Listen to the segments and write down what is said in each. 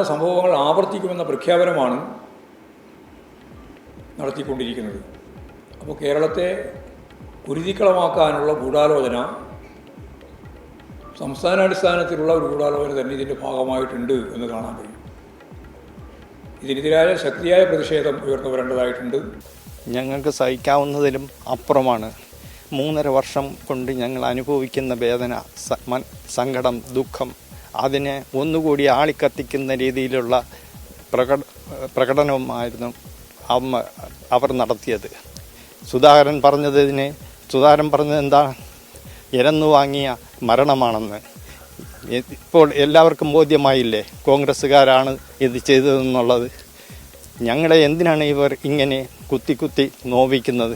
സംഭവങ്ങൾ ആവർത്തിക്കുമെന്ന പ്രഖ്യാപനമാണ് നടത്തിക്കൊണ്ടിരിക്കുന്നത്. അപ്പോൾ കേരളത്തെ കുരുതിക്കളമാക്കാനുള്ള ഗൂഢാലോചന, സംസ്ഥാനാടിസ്ഥാനത്തിലുള്ള ഒരു ഗൂഢാലോചന തന്നെ ഇതിൻ്റെ ഭാഗമായിട്ടുണ്ട് എന്ന് കാണാൻ കഴിയും. ഇതിനെതിരായ ശക്തിയായ പ്രതിഷേധം ഉയർന്നു വരേണ്ടതായിട്ടുണ്ട്. ഞങ്ങൾക്ക് സഹിക്കാവുന്നതിലും അപ്പുറമാണ് 3.5 വർഷം കൊണ്ട് ഞങ്ങൾ അനുഭവിക്കുന്ന വേദന, സങ്കടം, ദുഃഖം, അതിനെ ഒന്നുകൂടി ആളിക്കത്തിക്കുന്ന രീതിയിലുള്ള പ്രകടനമായിരുന്നു അവർ നടത്തിയത്. സുധാകരൻ പറഞ്ഞത് എന്താ, ഇരന്നു വാങ്ങിയ മരണമാണെന്ന്. ഇപ്പോൾ എല്ലാവർക്കും ബോധ്യമായില്ലേ കോൺഗ്രസ്സുകാരാണ് ഇത് ചെയ്തതെന്നുള്ളത്. ഞങ്ങളെ എന്തിനാണ് ഇവർ ഇങ്ങനെ കുത്തി നോവിക്കുന്നത്?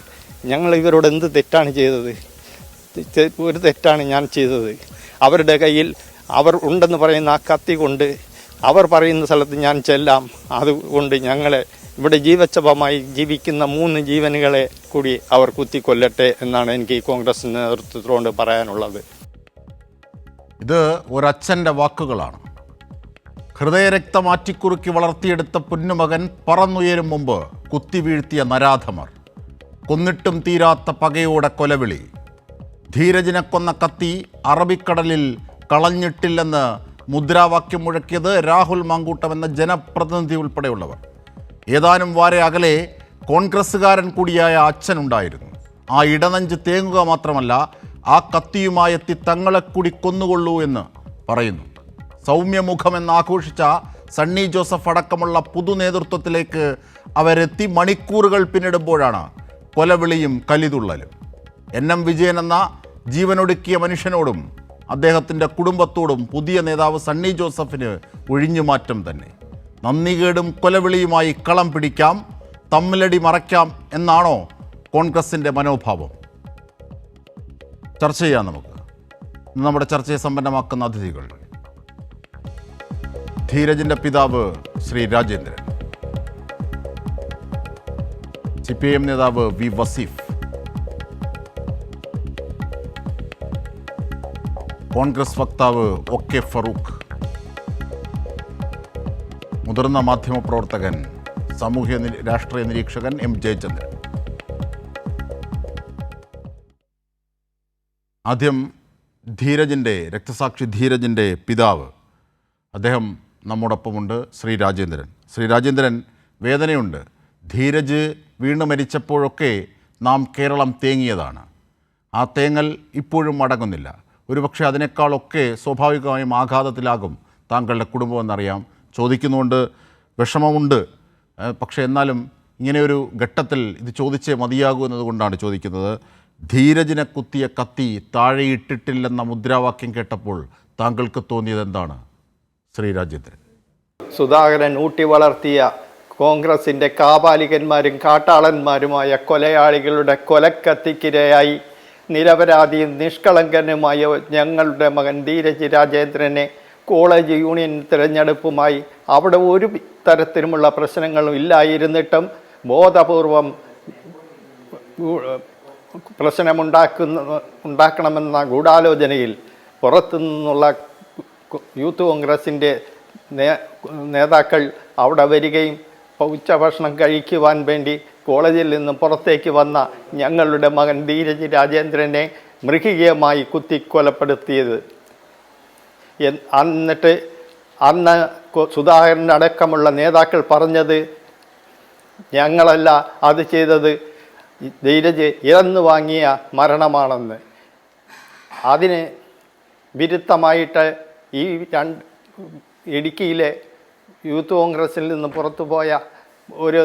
ഞങ്ങൾ ഇവരോട് എന്ത് തെറ്റാണ് ചെയ്തത്? ഒരു തെറ്റാണ് ഞാൻ ചെയ്തത്. അവരുടെ കയ്യിൽ അവർ ഉണ്ടെന്ന് പറയുന്ന ആ കത്തി കൊണ്ട് അവർ പറയുന്ന സ്ഥലത്ത് ഞാൻ ചെല്ലാം. അതുകൊണ്ട് ഞങ്ങളെ ഇവിടെ ജീവച്ഛവമായി ജീവിക്കുന്ന 3 ജീവനുകളെ കൂടി അവർ കുത്തിക്കൊല്ലട്ടെ എന്നാണ് എനിക്ക് ഈ കോൺഗ്രസ് നേതൃത്വത്തോട് പറയാനുള്ളത്. ഇത് ഒരച്ഛൻ്റെ വാക്കുകളാണ്. ഹൃദയരക്തം മാറ്റിക്കുറുക്കി വളർത്തിയെടുത്ത പൊന്നുമകൻ പറന്നുയരും മുമ്പ് കുത്തിവീഴ്ത്തിയ നരാധമർ, കൊന്നിട്ടും തീരാത്ത പകയോടെ കൊലവിളി, ധീരജിനെ കൊന്ന കത്തി അറബിക്കടലിൽ കളഞ്ഞിട്ടില്ലെന്ന് മുദ്രാവാക്യം മുഴക്കിയത് രാഹുൽ മാങ്കൂട്ടം എന്ന ജനപ്രതിനിധി ഉൾപ്പെടെയുള്ളവർ. ഏതാനും വാരെ അകലെ കോൺഗ്രസ്സുകാരൻ കൂടിയായ അച്ഛനുണ്ടായിരുന്നു. ആ ഇടനെഞ്ച് തേങ്ങുക മാത്രമല്ല, ആ കത്തിയുമായെത്തി തങ്ങളെ കൂടി കൊന്നുകൊള്ളൂ എന്ന് പറയുന്നു. സൗമ്യമുഖമെന്ന് ആഘോഷിച്ച സണ്ണി ജോസഫ് അടക്കമുള്ള പുതു നേതൃത്വത്തിലേക്ക് അവരെത്തി മണിക്കൂറുകൾ പിന്നിടുമ്പോഴാണ് കൊലവിളിയും കലിതുള്ളലും. NM വിജയൻ എന്ന ജീവനൊടുക്കിയ മനുഷ്യനോടും അദ്ദേഹത്തിൻ്റെ കുടുംബത്തോടും പുതിയ നേതാവ് സണ്ണി ജോസഫിന് ഒഴിഞ്ഞുമാറ്റം തന്നെ. നന്ദികേടും കൊലവിളിയുമായി കളം പിടിക്കാം, തമ്മിലടി മറയ്ക്കാം എന്നാണോ കോൺഗ്രസിൻ്റെ മനോഭാവം? ചർച്ച ചെയ്യാം നമുക്ക്. നമ്മുടെ ചർച്ചയെ സമ്പന്നമാക്കുന്ന അതിഥികൾ: ധീരജിൻ്റെ പിതാവ് ശ്രീ രാജേന്ദ്രൻ, CPIM നേതാവ് വി വസീഫ്, കോൺഗ്രസ് വക്താവ് OK ഫറൂഖ്, മുതിർന്ന മാധ്യമപ്രവർത്തകൻ രാഷ്ട്രീയ നിരീക്ഷകൻ M ജയചന്ദ്രൻ. ആദ്യം രക്തസാക്ഷി ധീരജിൻ്റെ പിതാവ്, അദ്ദേഹം നമ്മോടൊപ്പമുണ്ട്, ശ്രീ രാജേന്ദ്രൻ. ശ്രീ രാജേന്ദ്രൻ, വേദനയുണ്ട്. ധീരജ് വീണ് മരിച്ചപ്പോഴൊക്കെ നാം കേരളം തേങ്ങിയതാണ്. ആ തേങ്ങൽ ഇപ്പോഴും അടങ്ങുന്നില്ല. ഒരുപക്ഷെ അതിനേക്കാളൊക്കെ സ്വാഭാവികമായും ആഘാതത്തിലാകും താങ്കളുടെ കുടുംബമെന്നറിയാം. ചോദിക്കുന്നുകൊണ്ട് വിഷമമുണ്ട്. പക്ഷേ എന്നാലും ഇങ്ങനെയൊരു ഘട്ടത്തിൽ ഇത് ചോദിച്ചേ മതിയാകൂ എന്നതുകൊണ്ടാണ് ചോദിക്കുന്നത്. ധീരജിനെ കുത്തിയ കത്തി താഴെയിട്ടിട്ടില്ലെന്ന മുദ്രാവാക്യം കേട്ടപ്പോൾ താങ്കൾക്ക് തോന്നിയത് എന്താണ് ശ്രീ രാജേന്ദ്രൻ? സുധാകരൻ ഊട്ടി വളർത്തിയ കോൺഗ്രസിൻ്റെ കാപാലികന്മാരും കാട്ടാളന്മാരുമായ കൊലയാളികളുടെ കൊലക്കത്തിക്കിരയായി നിരപരാധിയും നിഷ്കളങ്കനുമായ ഞങ്ങളുടെ മകൻ ധീരജ് രാജേന്ദ്രനെ കോളേജ് യൂണിയൻ തിരഞ്ഞെടുപ്പുമായി അവിടെ ഒരു തരത്തിലുമുള്ള പ്രശ്നങ്ങളും ഇല്ലായിരുന്നിട്ടും ബോധപൂർവം ഉണ്ടാക്കണമെന്ന ഗൂഢാലോചനയിൽ പുറത്തുനിന്നുള്ള യൂത്ത് കോൺഗ്രസിൻ്റെ നേതാക്കൾ അവിടെ വരികയും ഉച്ചഭക്ഷണം കഴിക്കുവാൻ വേണ്ടി കോളേജിൽ നിന്നും പുറത്തേക്ക് വന്ന ഞങ്ങളുടെ മകൻ ധീരജ് രാജേന്ദ്രനെ മൃഗീയമായി കുത്തിക്കൊലപ്പെടുത്തിയത്. എന്നിട്ട് അന്ന് സുധാകരനടക്കമുള്ള നേതാക്കൾ പറഞ്ഞത് ഞങ്ങളല്ല അത് ചെയ്തത്, ധീരജ് ഇറന്നു വാങ്ങിയ മരണമാണെന്ന്. അതിന് വിരുദ്ധമായിട്ട് ഈ ഇടുക്കിയിലെ യൂത്ത് കോൺഗ്രസിൽ നിന്ന് പുറത്തുപോയ ഒരു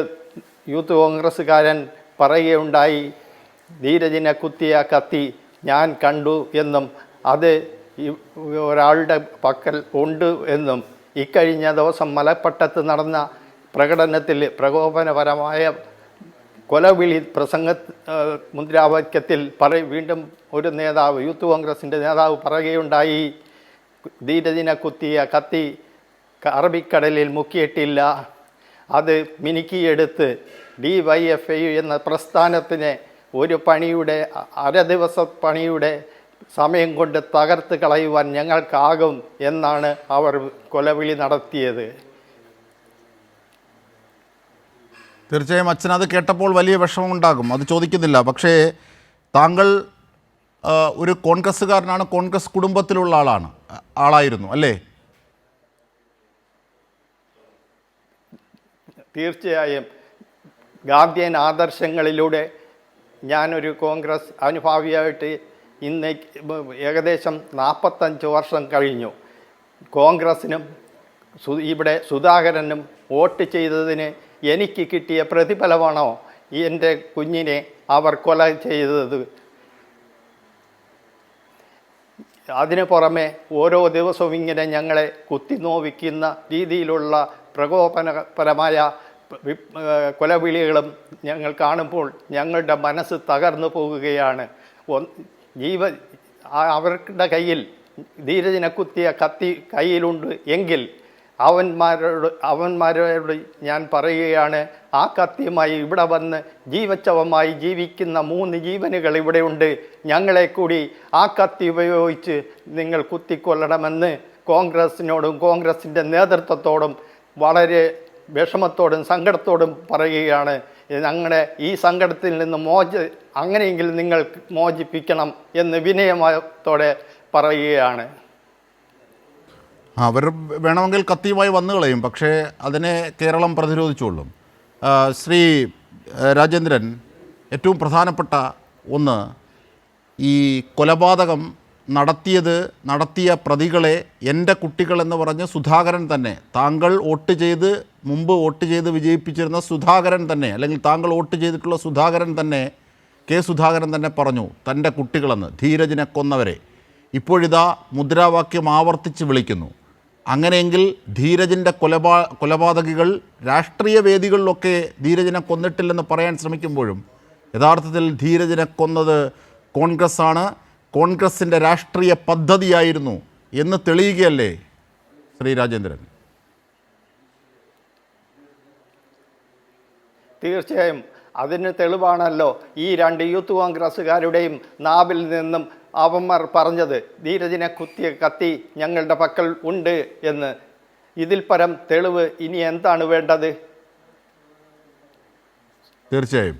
യൂത്ത് കോൺഗ്രസ്സുകാരൻ പറയുകയുണ്ടായി, ധീരജിനെ കുത്തിയ കത്തി ഞാൻ കണ്ടു എന്നും അത് ഒരാളുടെ പക്കൽ ഉണ്ട് എന്നും. ഇക്കഴിഞ്ഞ ദിവസം മലപ്പട്ടത്ത് നടന്ന പ്രകടനത്തിൽ പ്രകോപനപരമായ കൊലവിളി മുദ്രാവാക്യത്തിൽ വീണ്ടും ഒരു നേതാവ്, യൂത്ത് കോൺഗ്രസിൻ്റെ നേതാവ് പറയുകയുണ്ടായി, ധീരജിനെ കുത്തിയ കത്തി അറബിക്കടലിൽ മുക്കിയിട്ടില്ല. അത് മിനുക്കിയെടുത്ത് DYFI എന്ന പ്രസ്ഥാനത്തിനെ ഒരു പണിയുടെ അര ദിവസ പണിയുടെ സമയം കൊണ്ട് തകർത്ത് കളയുവാൻ ഞങ്ങൾക്കാകും എന്നാണ് അവർ കൊലവിളി നടത്തിയത്. തീർച്ചയായും അച്ഛൻ അത് കേട്ടപ്പോൾ വലിയ വിഷമമുണ്ടാകും, അത് ചോദിക്കുന്നില്ല. പക്ഷേ താങ്കൾ ഒരു കോൺഗ്രസ്സുകാരനാണ്, കോൺഗ്രസ് കുടുംബത്തിലുള്ള ആളായിരുന്നു അല്ലേ? തീർച്ചയായും ഗാന്ധിയൻ ആദർശങ്ങളിലൂടെ ഞാനൊരു കോൺഗ്രസ് അനുഭാവിയായിട്ട് ഇന്ന് ഏകദേശം 45 വർഷം കഴിഞ്ഞു. കോൺഗ്രസിനും ഇവിടെ സുധാകരനും വോട്ട് ചെയ്തതിന് എനിക്ക് കിട്ടിയ പ്രതിഫലമാണോ എൻ്റെ കുഞ്ഞിനെ അവർ കൊല ചെയ്തത്? അതിനു പുറമെ ഓരോ ദിവസവും ഇങ്ങനെ ഞങ്ങളെ കുത്തിനോവിക്കുന്ന രീതിയിലുള്ള പ്രകോപനപരമായ കൊലവിളികളും ഞങ്ങൾ കാണുമ്പോൾ ഞങ്ങളുടെ മനസ്സ് തകർന്നു പോകുകയാണ്. അവരുടെ കയ്യിൽ ധീരജിനെ കുത്തിയ കത്തി കയ്യിലുണ്ട് എങ്കിൽ അവന്മാരോട് ഞാൻ പറയുകയാണ്, ആ കത്തിയുമായി ഇവിടെ വന്ന് ജീവച്ഛവമായി ജീവിക്കുന്ന 3 ജീവനുകൾ ഇവിടെയുണ്ട്. ഞങ്ങളെ കൂടി ആ കത്തി ഉപയോഗിച്ച് നിങ്ങൾ കുത്തിക്കൊല്ലണമെന്ന് കോൺഗ്രസിനോടും കോൺഗ്രസിൻ്റെ നേതൃത്വത്തോടും വളരെ വിഷമത്തോടും സങ്കടത്തോടും പറയുകയാണ്. ഞങ്ങളുടെ ഈ സങ്കടത്തിൽ നിന്ന് അങ്ങനെയെങ്കിൽ നിങ്ങൾ മോചിപ്പിക്കണം എന്ന് വിനയത്തോടെ പറയുകയാണ്. അവർ വേണമെങ്കിൽ കത്തിയുമായി വന്നു കളയും, പക്ഷേ അതിനെ കേരളം പ്രതിരോധിച്ചുകൊള്ളും. ശ്രീ രാജേന്ദ്രൻ, ഏറ്റവും പ്രധാനപ്പെട്ട ഒന്ന്, ഈ കൊലപാതകം നടത്തിയ പ്രതികളെ എൻ്റെ കുട്ടികളെന്ന് പറഞ്ഞ് സുധാകരൻ തന്നെ, താങ്കൾ മുമ്പ് വോട്ട് ചെയ്ത് വിജയിപ്പിച്ചിരുന്ന സുധാകരൻ തന്നെ, അല്ലെങ്കിൽ താങ്കൾ വോട്ട് ചെയ്തിട്ടുള്ള സുധാകരൻ തന്നെ, കെ സുധാകരൻ തന്നെ പറഞ്ഞു തൻ്റെ കുട്ടികളെന്ന്, ധീരജിനെ കൊന്നവരെ. ഇപ്പോഴിതാ മുദ്രാവാക്യം ആവർത്തിച്ച് വിളിക്കുന്നു. അങ്ങനെയെങ്കിൽ ധീരജിൻ്റെ കൊലപാതകികൾ രാഷ്ട്രീയ വേദികളിലൊക്കെ ധീരജിനെ കൊന്നിട്ടില്ലെന്ന് പറയാൻ ശ്രമിക്കുമ്പോഴും യഥാർത്ഥത്തിൽ ധീരജിനെ കൊന്നത് കോൺഗ്രസ്സാണ്, കോൺഗ്രസിൻ്റെ രാഷ്ട്രീയ പദ്ധതിയായിരുന്നു എന്ന് തെളിയുകയല്ലേ ശ്രീ രാജേന്ദ്രൻ? തീർച്ചയായും അതിന് തെളിവാണല്ലോ ഈ 2 യൂത്ത് കോൺഗ്രസ്സുകാരുടെയും നാവിൽ നിന്നും അവന്മാർ പറഞ്ഞത്, ധീരജിനെ കുത്തിയ കത്തി ഞങ്ങളുടെ പക്കൽ ഉണ്ട് എന്ന്. ഇതിൽ പരം തെളിവ് ഇനി എന്താണ് വേണ്ടത്? തീർച്ചയായും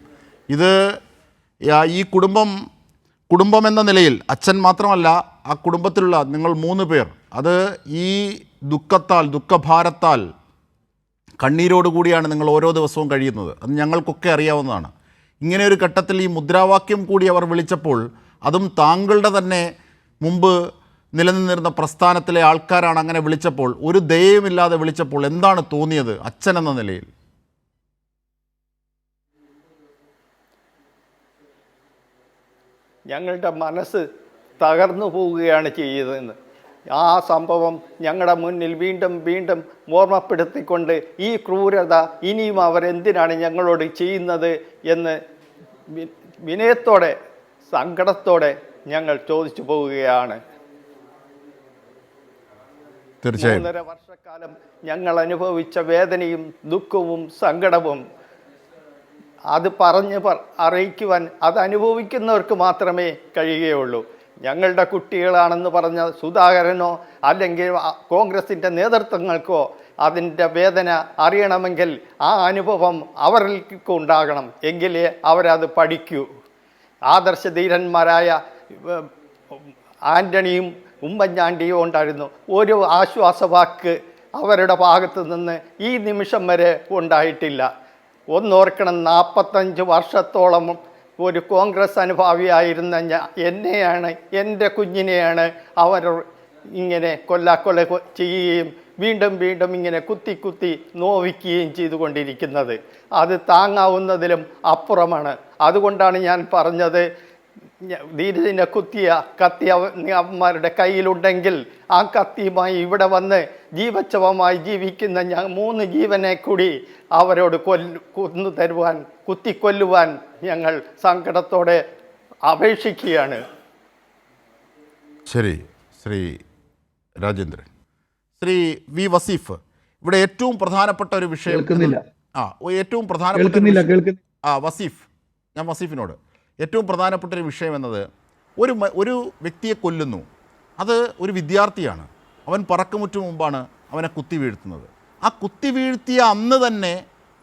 ഇത് ഈ കുടുംബം എന്ന നിലയിൽ അച്ഛൻ മാത്രമല്ല, ആ കുടുംബത്തിലുള്ള നിങ്ങൾ 3 പേർ, അത് ഈ ദുഃഖഭാരത്താൽ കണ്ണീരോടുകൂടിയാണ് നിങ്ങൾ ഓരോ ദിവസവും കഴിയുന്നത്. അത് ഞങ്ങൾക്കൊക്കെ അറിയാവുന്നതാണ്. ഇങ്ങനെ ഒരു ഘട്ടത്തിൽ ഈ മുദ്രാവാക്യം കൂടി അവർ വിളിച്ചപ്പോൾ, അതും താങ്കളുടെ തന്നെ മുമ്പ് നിലനിന്നിരുന്ന പ്രസ്ഥാനത്തിലെ ആൾക്കാരാണ് അങ്ങനെ വിളിച്ചപ്പോൾ, ഒരു ദയയുമില്ലാതെ വിളിച്ചപ്പോൾ എന്താണ് തോന്നിയത് അച്ഛൻ എന്ന നിലയിൽ? ഞങ്ങളുടെ മനസ്സ് തകർന്നു പോവുകയാണ് ചെയ്തതെന്ന്. ആ സംഭവം ഞങ്ങളുടെ മുന്നിൽ വീണ്ടും വീണ്ടും ഓർമ്മപ്പെടുത്തിക്കൊണ്ട് ഈ ക്രൂരത ഇനിയും അവരെന്തിനാണ് ഞങ്ങളോട് ചെയ്യുന്നത് എന്ന് വിനയത്തോടെ സങ്കടത്തോടെ ഞങ്ങൾ ചോദിച്ചു പോവുകയാണ്. തീർച്ചയായും 3.5 വർഷക്കാലം ഞങ്ങൾ അനുഭവിച്ച വേദനയും ദുഃഖവും സങ്കടവും അത് അറിയിക്കുവാൻ അത് അനുഭവിക്കുന്നവർക്ക് മാത്രമേ കഴിയുകയുള്ളൂ. ഞങ്ങളുടെ കുട്ടികളാണെന്ന് പറഞ്ഞ സുധാകരനോ അല്ലെങ്കിൽ കോൺഗ്രസിൻ്റെ നേതൃത്വങ്ങൾക്കോ അതിൻ്റെ വേദന അറിയണമെങ്കിൽ ആ അനുഭവം അവർക്ക് ഉണ്ടാകണം, എങ്കിലേ അവരത് പഠിക്കൂ. ആദർശധീരന്മാരായ ആൻ്റണിയും ഉമ്മൻചാണ്ടിയും ഉണ്ടായിരുന്നു. ഒരു ആശ്വാസവാക്ക് അവരുടെ ഭാഗത്തു നിന്ന് ഈ നിമിഷം വരെ ഉണ്ടായിട്ടില്ല. ഒന്നോർക്കണം, 45 വർഷത്തോളം ഒരു കോൺഗ്രസ് അനുഭാവിയായിരുന്ന എന്നെയാണ്, എൻ്റെ കുഞ്ഞിനെയാണ് അവർ ഇങ്ങനെ കൊല്ല ചെയ്യുകയും വീണ്ടും വീണ്ടും ഇങ്ങനെ കുത്തി നോവിക്കുകയും ചെയ്തുകൊണ്ടിരിക്കുന്നത്. അത് താങ്ങാവുന്നതിലും അപ്പുറമാണ്. അതുകൊണ്ടാണ് ഞാൻ പറഞ്ഞത്, ധീരജിനെ കുത്തിയ കത്തി അവന്മാരുടെ കയ്യിലുണ്ടെങ്കിൽ ആ കത്തിയുമായി ഇവിടെ വന്ന് ജീവച്ഛവമായി ജീവിക്കുന്ന 3 ജീവനെ കൂടി അവരോട് കൊന്നു തരുവാൻ, കുത്തിക്കൊല്ലുവാൻ ഞങ്ങൾ സങ്കടത്തോടെ അപേക്ഷിക്കുകയാണ്. ശരി ശ്രീ രാജേന്ദ്രൻ. ശ്രീ വി വസീഫ്, ഇവിടെ ഏറ്റവും പ്രധാനപ്പെട്ട ഒരു വിഷയം കേൾക്കുന്നില്ല. ഏറ്റവും പ്രധാനപ്പെട്ട ഒരു വിഷയം- വസീഫ്, ഞാൻ വസീഫിനോട് ഏറ്റവും പ്രധാനപ്പെട്ട ഒരു വിഷയം എന്നത് ഒരു വ്യക്തിയെ കൊല്ലുന്നു, അത് ഒരു വിദ്യാർത്ഥിയാണ്, അവൻ പറക്കുമുറ്റു മുമ്പാണ് അവനെ കുത്തി വീഴ്ത്തുന്നത്. ആ കുത്തി വീഴ്ത്തിയ അന്ന് തന്നെ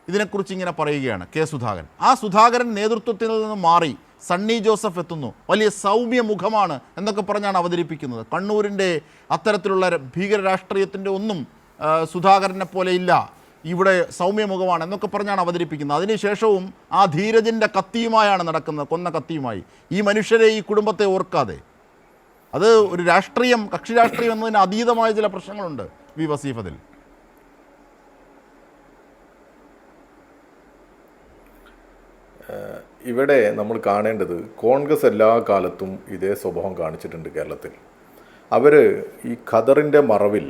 ഇതിനെക്കുറിച്ച് ഇങ്ങനെ പറയുകയാണ് കെ സുധാകരൻ. ആ സുധാകരൻ നേതൃത്വത്തിൽ നിന്ന് മാറി സണ്ണി ജോസഫ് എത്തുന്നു, വലിയ സൗമ്യ മുഖമാണ് എന്നൊക്കെ പറഞ്ഞാണ് അവതരിപ്പിക്കുന്നത്. കണ്ണൂരിൻ്റെ അത്തരത്തിലുള്ള ഭീകര രാഷ്ട്രീയത്തിൻ്റെ ഒന്നും സുധാകരനെ പോലെ ഇല്ല, ഇവിടെ സൗമ്യമുഖമാണ് എന്നൊക്കെ പറഞ്ഞാണ് അവതരിപ്പിക്കുന്നത്. അതിനുശേഷവും ആ ധീരജിൻ്റെ കത്തിയുമായാണ് നടക്കുന്നത്, കൊന്ന കത്തിയുമായി. ഈ മനുഷ്യരെ, ഈ കുടുംബത്തെ ഓർക്കാതെ അത് ഒരു രാഷ്ട്രീയം, കക്ഷി രാഷ്ട്രീയം എന്നതിന് അതീതമായ ചില പ്രശ്നങ്ങളുണ്ട് വി വസീഫ്. അതിൽ ഇവിടെ നമ്മൾ കാണേണ്ടത് കോൺഗ്രസ് എല്ലാ കാലത്തും ഇതേ സ്വഭാവം കാണിച്ചിട്ടുണ്ട് കേരളത്തിൽ. അവർ ഈ ഖദറിൻ്റെ മറവിൽ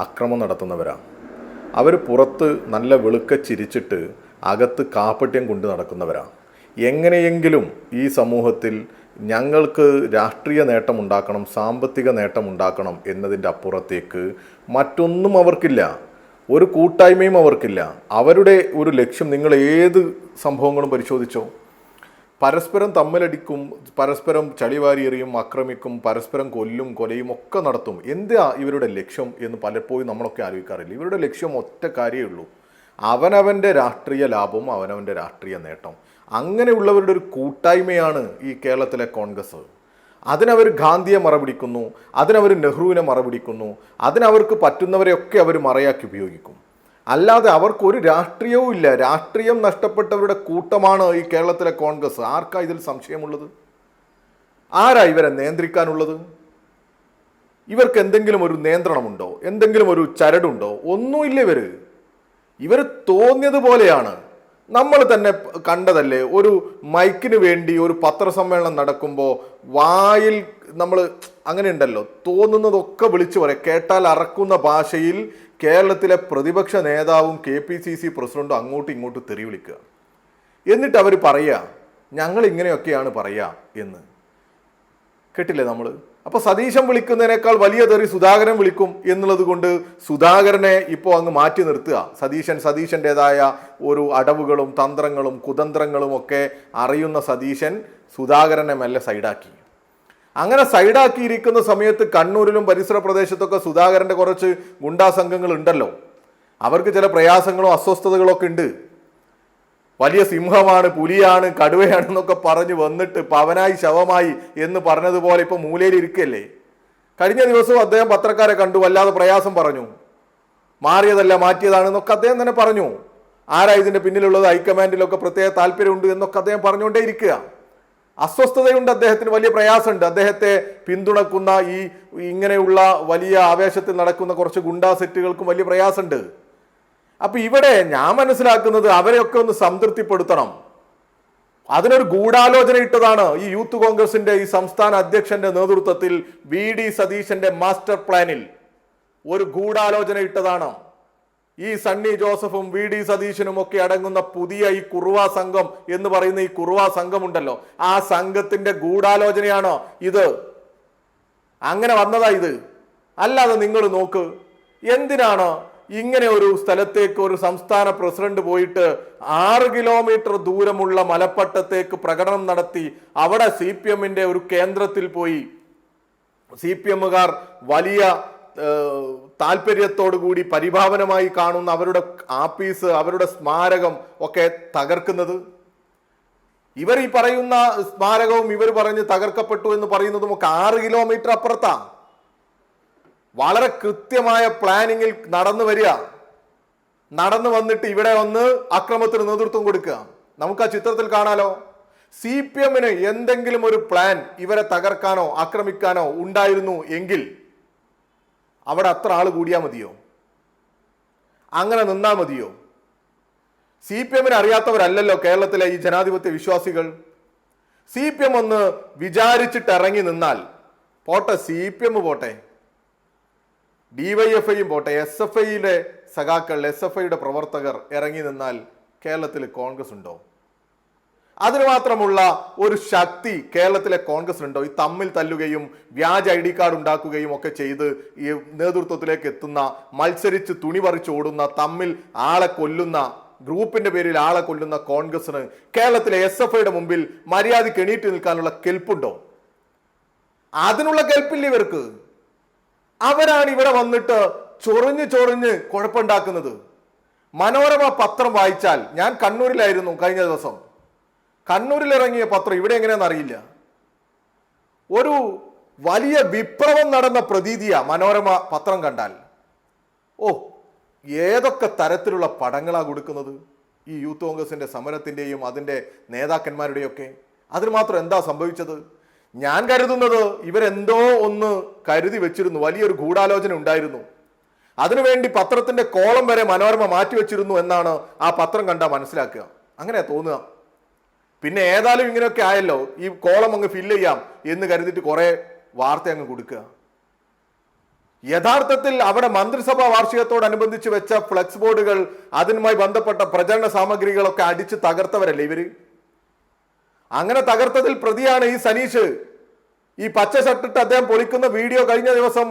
അക്രമം നടത്തുന്നവരാണ്. അവർ പുറത്ത് നല്ല വെളുക്ക ചിരിച്ചിട്ട് അകത്ത് കാപ്പട്യം കൊണ്ട് നടക്കുന്നവരാണ്. എങ്ങനെയെങ്കിലും ഈ സമൂഹത്തിൽ ഞങ്ങൾക്ക് രാഷ്ട്രീയ നേട്ടമുണ്ടാക്കണം, സാമ്പത്തിക നേട്ടമുണ്ടാക്കണം എന്നതിൻ്റെ അപ്പുറത്തേക്ക് മറ്റൊന്നും അവർക്കില്ല, ഒരു കൂട്ടായ്മയും അവർക്കില്ല. അവരുടെ ഒരു ലക്ഷ്യം, നിങ്ങൾ ഏത് സംഭവങ്ങളും പരിശോധിച്ചോ, പരസ്പരം തമ്മിലടിക്കും, പരസ്പരം ചളിവാരി എറിയും, ആക്രമിക്കും, പരസ്പരം കൊലയും ഒക്കെ നടത്തും. എന്താ ഇവരുടെ ലക്ഷ്യം എന്ന് പലപ്പോഴും നമ്മളൊക്കെ ആലോചിക്കാറില്ല. ഇവരുടെ ലക്ഷ്യം ഒറ്റ കാര്യമേ ഉള്ളൂ, അവനവൻ്റെ രാഷ്ട്രീയ ലാഭവും അവനവൻ്റെ രാഷ്ട്രീയ നേട്ടം. അങ്ങനെയുള്ളവരുടെ ഒരു കൂട്ടായ്മയാണ് ഈ കേരളത്തിലെ കോൺഗ്രസ്. അതിനവർ ഗാന്ധിയെ മറപിടിക്കുന്നു, അതിനവർ നെഹ്റുവിനെ മറപിടിക്കുന്നു, അതിനവർക്ക് പറ്റുന്നവരെയൊക്കെ അവർ മറയാക്കി ഉപയോഗിക്കും. അല്ലാതെ അവർക്കൊരു രാഷ്ട്രീയവും ഇല്ല. രാഷ്ട്രീയം നഷ്ടപ്പെട്ടവരുടെ കൂട്ടമാണ് ഈ കേരളത്തിലെ കോൺഗ്രസ്. ആർക്കാ ഇതിൽ സംശയമുള്ളത്? ആരാ ഇവരെ നിയന്ത്രിക്കാനുള്ളത്? ഇവർക്ക് എന്തെങ്കിലും ഒരു നിയന്ത്രണമുണ്ടോ? എന്തെങ്കിലും ഒരു ചരടുണ്ടോ? ഒന്നുമില്ല. ഇവർ തോന്നിയതുപോലെയാണ്. നമ്മൾ തന്നെ കണ്ടതല്ലേ, ഒരു മൈക്കിന് വേണ്ടി ഒരു പത്രസമ്മേളനം നടക്കുമ്പോൾ വായിൽ നമ്മൾ അങ്ങനെ ഉണ്ടല്ലോ, തോന്നുന്നതൊക്കെ വിളിച്ചു പറയാം. കേട്ടാൽ അറക്കുന്ന ഭാഷയിൽ കേരളത്തിലെ പ്രതിപക്ഷ നേതാവും KPCC പ്രസിഡന്റും അങ്ങോട്ടും ഇങ്ങോട്ടും തെറി വിളിക്കുക. എന്നിട്ട് അവർ പറയുക ഞങ്ങൾ ഇങ്ങനെയൊക്കെയാണ് പറയുക എന്ന്. കേട്ടില്ലേ നമ്മൾ? അപ്പോൾ സതീശൻ വിളിക്കുന്നതിനേക്കാൾ വലിയ തെറി സുധാകരൻ വിളിക്കും എന്നുള്ളത് കൊണ്ട് സുധാകരനെ ഇപ്പോൾ അങ്ങ് മാറ്റി നിർത്തുക. സതീശൻ്റെതായ ഒരു അടവുകളും തന്ത്രങ്ങളും കുതന്ത്രങ്ങളും ഒക്കെ അറിയുന്ന സതീശൻ സുധാകരനെ മെല്ലെ സൈഡാക്കി. അങ്ങനെ സൈഡാക്കിയിരിക്കുന്ന സമയത്ത് കണ്ണൂരിലും പരിസര പ്രദേശത്തൊക്കെ സുധാകരൻ്റെ കുറച്ച് ഗുണ്ടാ സംഘങ്ങൾ ഉണ്ടല്ലോ, അവർക്ക് ചില പ്രയാസങ്ങളും അസ്വസ്ഥതകളും ഒക്കെ ഉണ്ട്. വലിയ സിംഹമാണ്, പുലിയാണ്, കടുവയാണെന്നൊക്കെ പറഞ്ഞ് വന്നിട്ട് പവനായി ശവമായി എന്ന് പറഞ്ഞതുപോലെ ഇപ്പോൾ മൂലയിൽ ഇരിക്കല്ലേ. കഴിഞ്ഞ ദിവസവും അദ്ദേഹം പത്രക്കാരെ കണ്ടു, വല്ലാതെ പ്രയാസം പറഞ്ഞു. മാറിയതല്ല മാറ്റിയതാണെന്നൊക്കെ അദ്ദേഹം തന്നെ പറഞ്ഞു. ആരാ ഇതിൻ്റെ പിന്നിലുള്ളത്, ഹൈക്കമാൻഡിലൊക്കെ പ്രത്യേക താല്പര്യമുണ്ട് എന്നൊക്കെ അദ്ദേഹം പറഞ്ഞുകൊണ്ടേ ഇരിക്കുക. അസ്വസ്ഥതയുണ്ട്, അദ്ദേഹത്തിന് വലിയ പ്രയാസമുണ്ട്. അദ്ദേഹത്തെ പിന്തുണക്കുന്ന ഇങ്ങനെയുള്ള വലിയ ആവേശത്തിൽ നടക്കുന്ന കുറച്ച് ഗുണ്ടാ സെറ്റുകൾക്കും വലിയ പ്രയാസമുണ്ട്. അപ്പൊ ഇവിടെ ഞാൻ മനസ്സിലാക്കുന്നത് അവരെയൊക്കെ ഒന്ന് സംതൃപ്തിപ്പെടുത്തണം. അതിനൊരു ഗൂഢാലോചന ഇട്ടതാണ് ഈ യൂത്ത് കോൺഗ്രസിന്റെ ഈ സംസ്ഥാന അധ്യക്ഷന്റെ നേതൃത്വത്തിൽ VD സതീശന്റെ മാസ്റ്റർ പ്ലാനിൽ ഒരു ഗൂഢാലോചന ഇട്ടതാണ്. ഈ സണ്ണി ജോസഫും VD സതീശനും ഒക്കെ അടങ്ങുന്ന പുതിയ ഈ കുറുവ സംഘം എന്ന് പറയുന്ന ഈ കുറുവ സംഘമുണ്ടല്ലോ, ആ സംഘത്തിന്റെ ഗൂഢാലോചനയാണ് ഇത്. അങ്ങനെ വന്നതാ ഇത്. അല്ലാതെ നിങ്ങൾ നോക്ക്, എന്തിനാണ് ഇങ്ങനെ ഒരു സ്ഥലത്തേക്ക് ഒരു സംസ്ഥാന പ്രസിഡന്റ് പോയിട്ട് 6 കിലോമീറ്റർ ദൂരമുള്ള മലപ്പട്ടത്തേക്ക് പ്രകടനം നടത്തി അവിടെ CPM-ന്റെ ഒരു കേന്ദ്രത്തിൽ പോയി CPM-കാർ വലിയ താല്പര്യത്തോടു കൂടി പരിഭാവനമായി കാണുന്ന അവരുടെ ആപ്പീസ്, അവരുടെ സ്മാരകം ഒക്കെ തകർക്കുന്നത്? ഇവർ ഈ പറയുന്ന സ്മാരകവും ഇവർ പറഞ്ഞ് തകർക്കപ്പെട്ടു എന്ന് പറയുന്നതും ഒക്കെ 6 കിലോമീറ്റർ അപ്പുറത്താണ്. വളരെ കൃത്യമായ പ്ലാനിങ്ങിൽ നടന്നു വരിക, നടന്നു വന്നിട്ട് ഇവിടെ വന്ന് അക്രമത്തിന് നേതൃത്വം കൊടുക്കുക. നമുക്ക് ആ ചിത്രത്തിൽ കാണാലോ. CPM-ന് എന്തെങ്കിലും ഒരു പ്ലാൻ ഇവരെ തകർക്കാനോ ആക്രമിക്കാനോ ഉണ്ടായിരുന്നു എങ്കിൽ അവിടെ അത്ര ആൾ കൂടിയാൽ മതിയോ? അങ്ങനെ നിന്നാൽ മതിയോ? CPM-ന് അറിയാത്തവരല്ലല്ലോ കേരളത്തിലെ ഈ ജനാധിപത്യ വിശ്വാസികൾ. CPM ഒന്ന് വിചാരിച്ചിട്ട് ഇറങ്ങി നിന്നാൽ പോട്ടെ, CPM പോട്ടെ, DYFI-യും പോട്ടെ, SFI-യുടെ സഖാക്കൾ, SFI-യുടെ പ്രവർത്തകർ ഇറങ്ങി നിന്നാൽ കേരളത്തിൽ കോൺഗ്രസ് ഉണ്ടോ? അതിന് മാത്രമുള്ള ഒരു ശക്തി കേരളത്തിലെ കോൺഗ്രസിനുണ്ടോ? ഈ തമ്മിൽ തല്ലുകയും വ്യാജ ID കാർഡ് ഉണ്ടാക്കുകയും ഒക്കെ ചെയ്ത് ഈ നേതൃത്വത്തിലേക്ക് എത്തുന്ന, മത്സരിച്ച് തുണി പറിച്ച് ഓടുന്ന, തമ്മിൽ ആളെ കൊല്ലുന്ന, ഗ്രൂപ്പിന്റെ പേരിൽ ആളെ കൊല്ലുന്ന കോൺഗ്രസിന് കേരളത്തിലെ SFIയുടെ മുമ്പിൽ മര്യാദയ്ക്ക് എണീറ്റ് നിൽക്കാനുള്ള കെൽപ്പുണ്ടോ? അതിനുള്ള കെൽപ്പില്ല ഇവർക്ക്. അവരാണ് ഇവിടെ വന്നിട്ട് ചൊറിഞ്ഞ് കുഴപ്പമുണ്ടാക്കുന്നത്. മനോരമ പത്രം വായിച്ചാൽ, ഞാൻ കണ്ണൂരിലായിരുന്നു കഴിഞ്ഞ ദിവസം, കണ്ണൂരിലിറങ്ങിയ പത്രം ഇവിടെ എങ്ങനെയാണെന്ന് അറിയില്ല, ഒരു വലിയ വിപ്ലവം നടന്ന പ്രതീതിയാ മനോരമ പത്രം കണ്ടാൽ. ഓ, ഏതൊക്കെ തരത്തിലുള്ള പടങ്ങളാണ് കൊടുക്കുന്നത് ഈ യൂത്ത് കോൺഗ്രസിന്റെ സമരത്തിന്റെയും അതിന്റെ നേതാക്കന്മാരുടെയൊക്കെ. അതിന് മാത്രം എന്താ സംഭവിച്ചത്? ഞാൻ കരുതുന്നത് ഇവരെന്തോ ഒന്ന് കരുതി വെച്ചിരുന്നു, വലിയൊരു ഗൂഢാലോചന ഉണ്ടായിരുന്നു. അതിനുവേണ്ടി പത്രത്തിന്റെ കോളം വരെ മനോരമ മാറ്റിവെച്ചിരുന്നു എന്നാണ് ആ പത്രം കണ്ടാൽ മനസ്സിലാക്കുക. അങ്ങനെയാ തോന്നുക. പിന്നെ ഏതായാലും ഇങ്ങനെയൊക്കെ ആയല്ലോ, ഈ കോളം അങ്ങ് ഫില്ല് ചെയ്യാം എന്ന് കരുതിയിട്ട് കുറെ വാർത്ത അങ്ങ് കൊടുക്കുക. യഥാർത്ഥത്തിൽ അവിടെ മന്ത്രിസഭാ വാർഷികത്തോടനുബന്ധിച്ച് വെച്ച ഫ്ലെക്സ് ബോർഡുകൾ, അതിനുമായി ബന്ധപ്പെട്ട പ്രചരണ സാമഗ്രികളൊക്കെ അടിച്ച് തകർത്തവരല്ലേ ഇവര്. അങ്ങനെ തകർത്തതിൽ പ്രതിയാണ് ഈ സനീഷ്. ഈ പച്ച ഷർട്ടിട്ട് അദ്ദേഹം പൊളിക്കുന്ന വീഡിയോ കഴിഞ്ഞ ദിവസം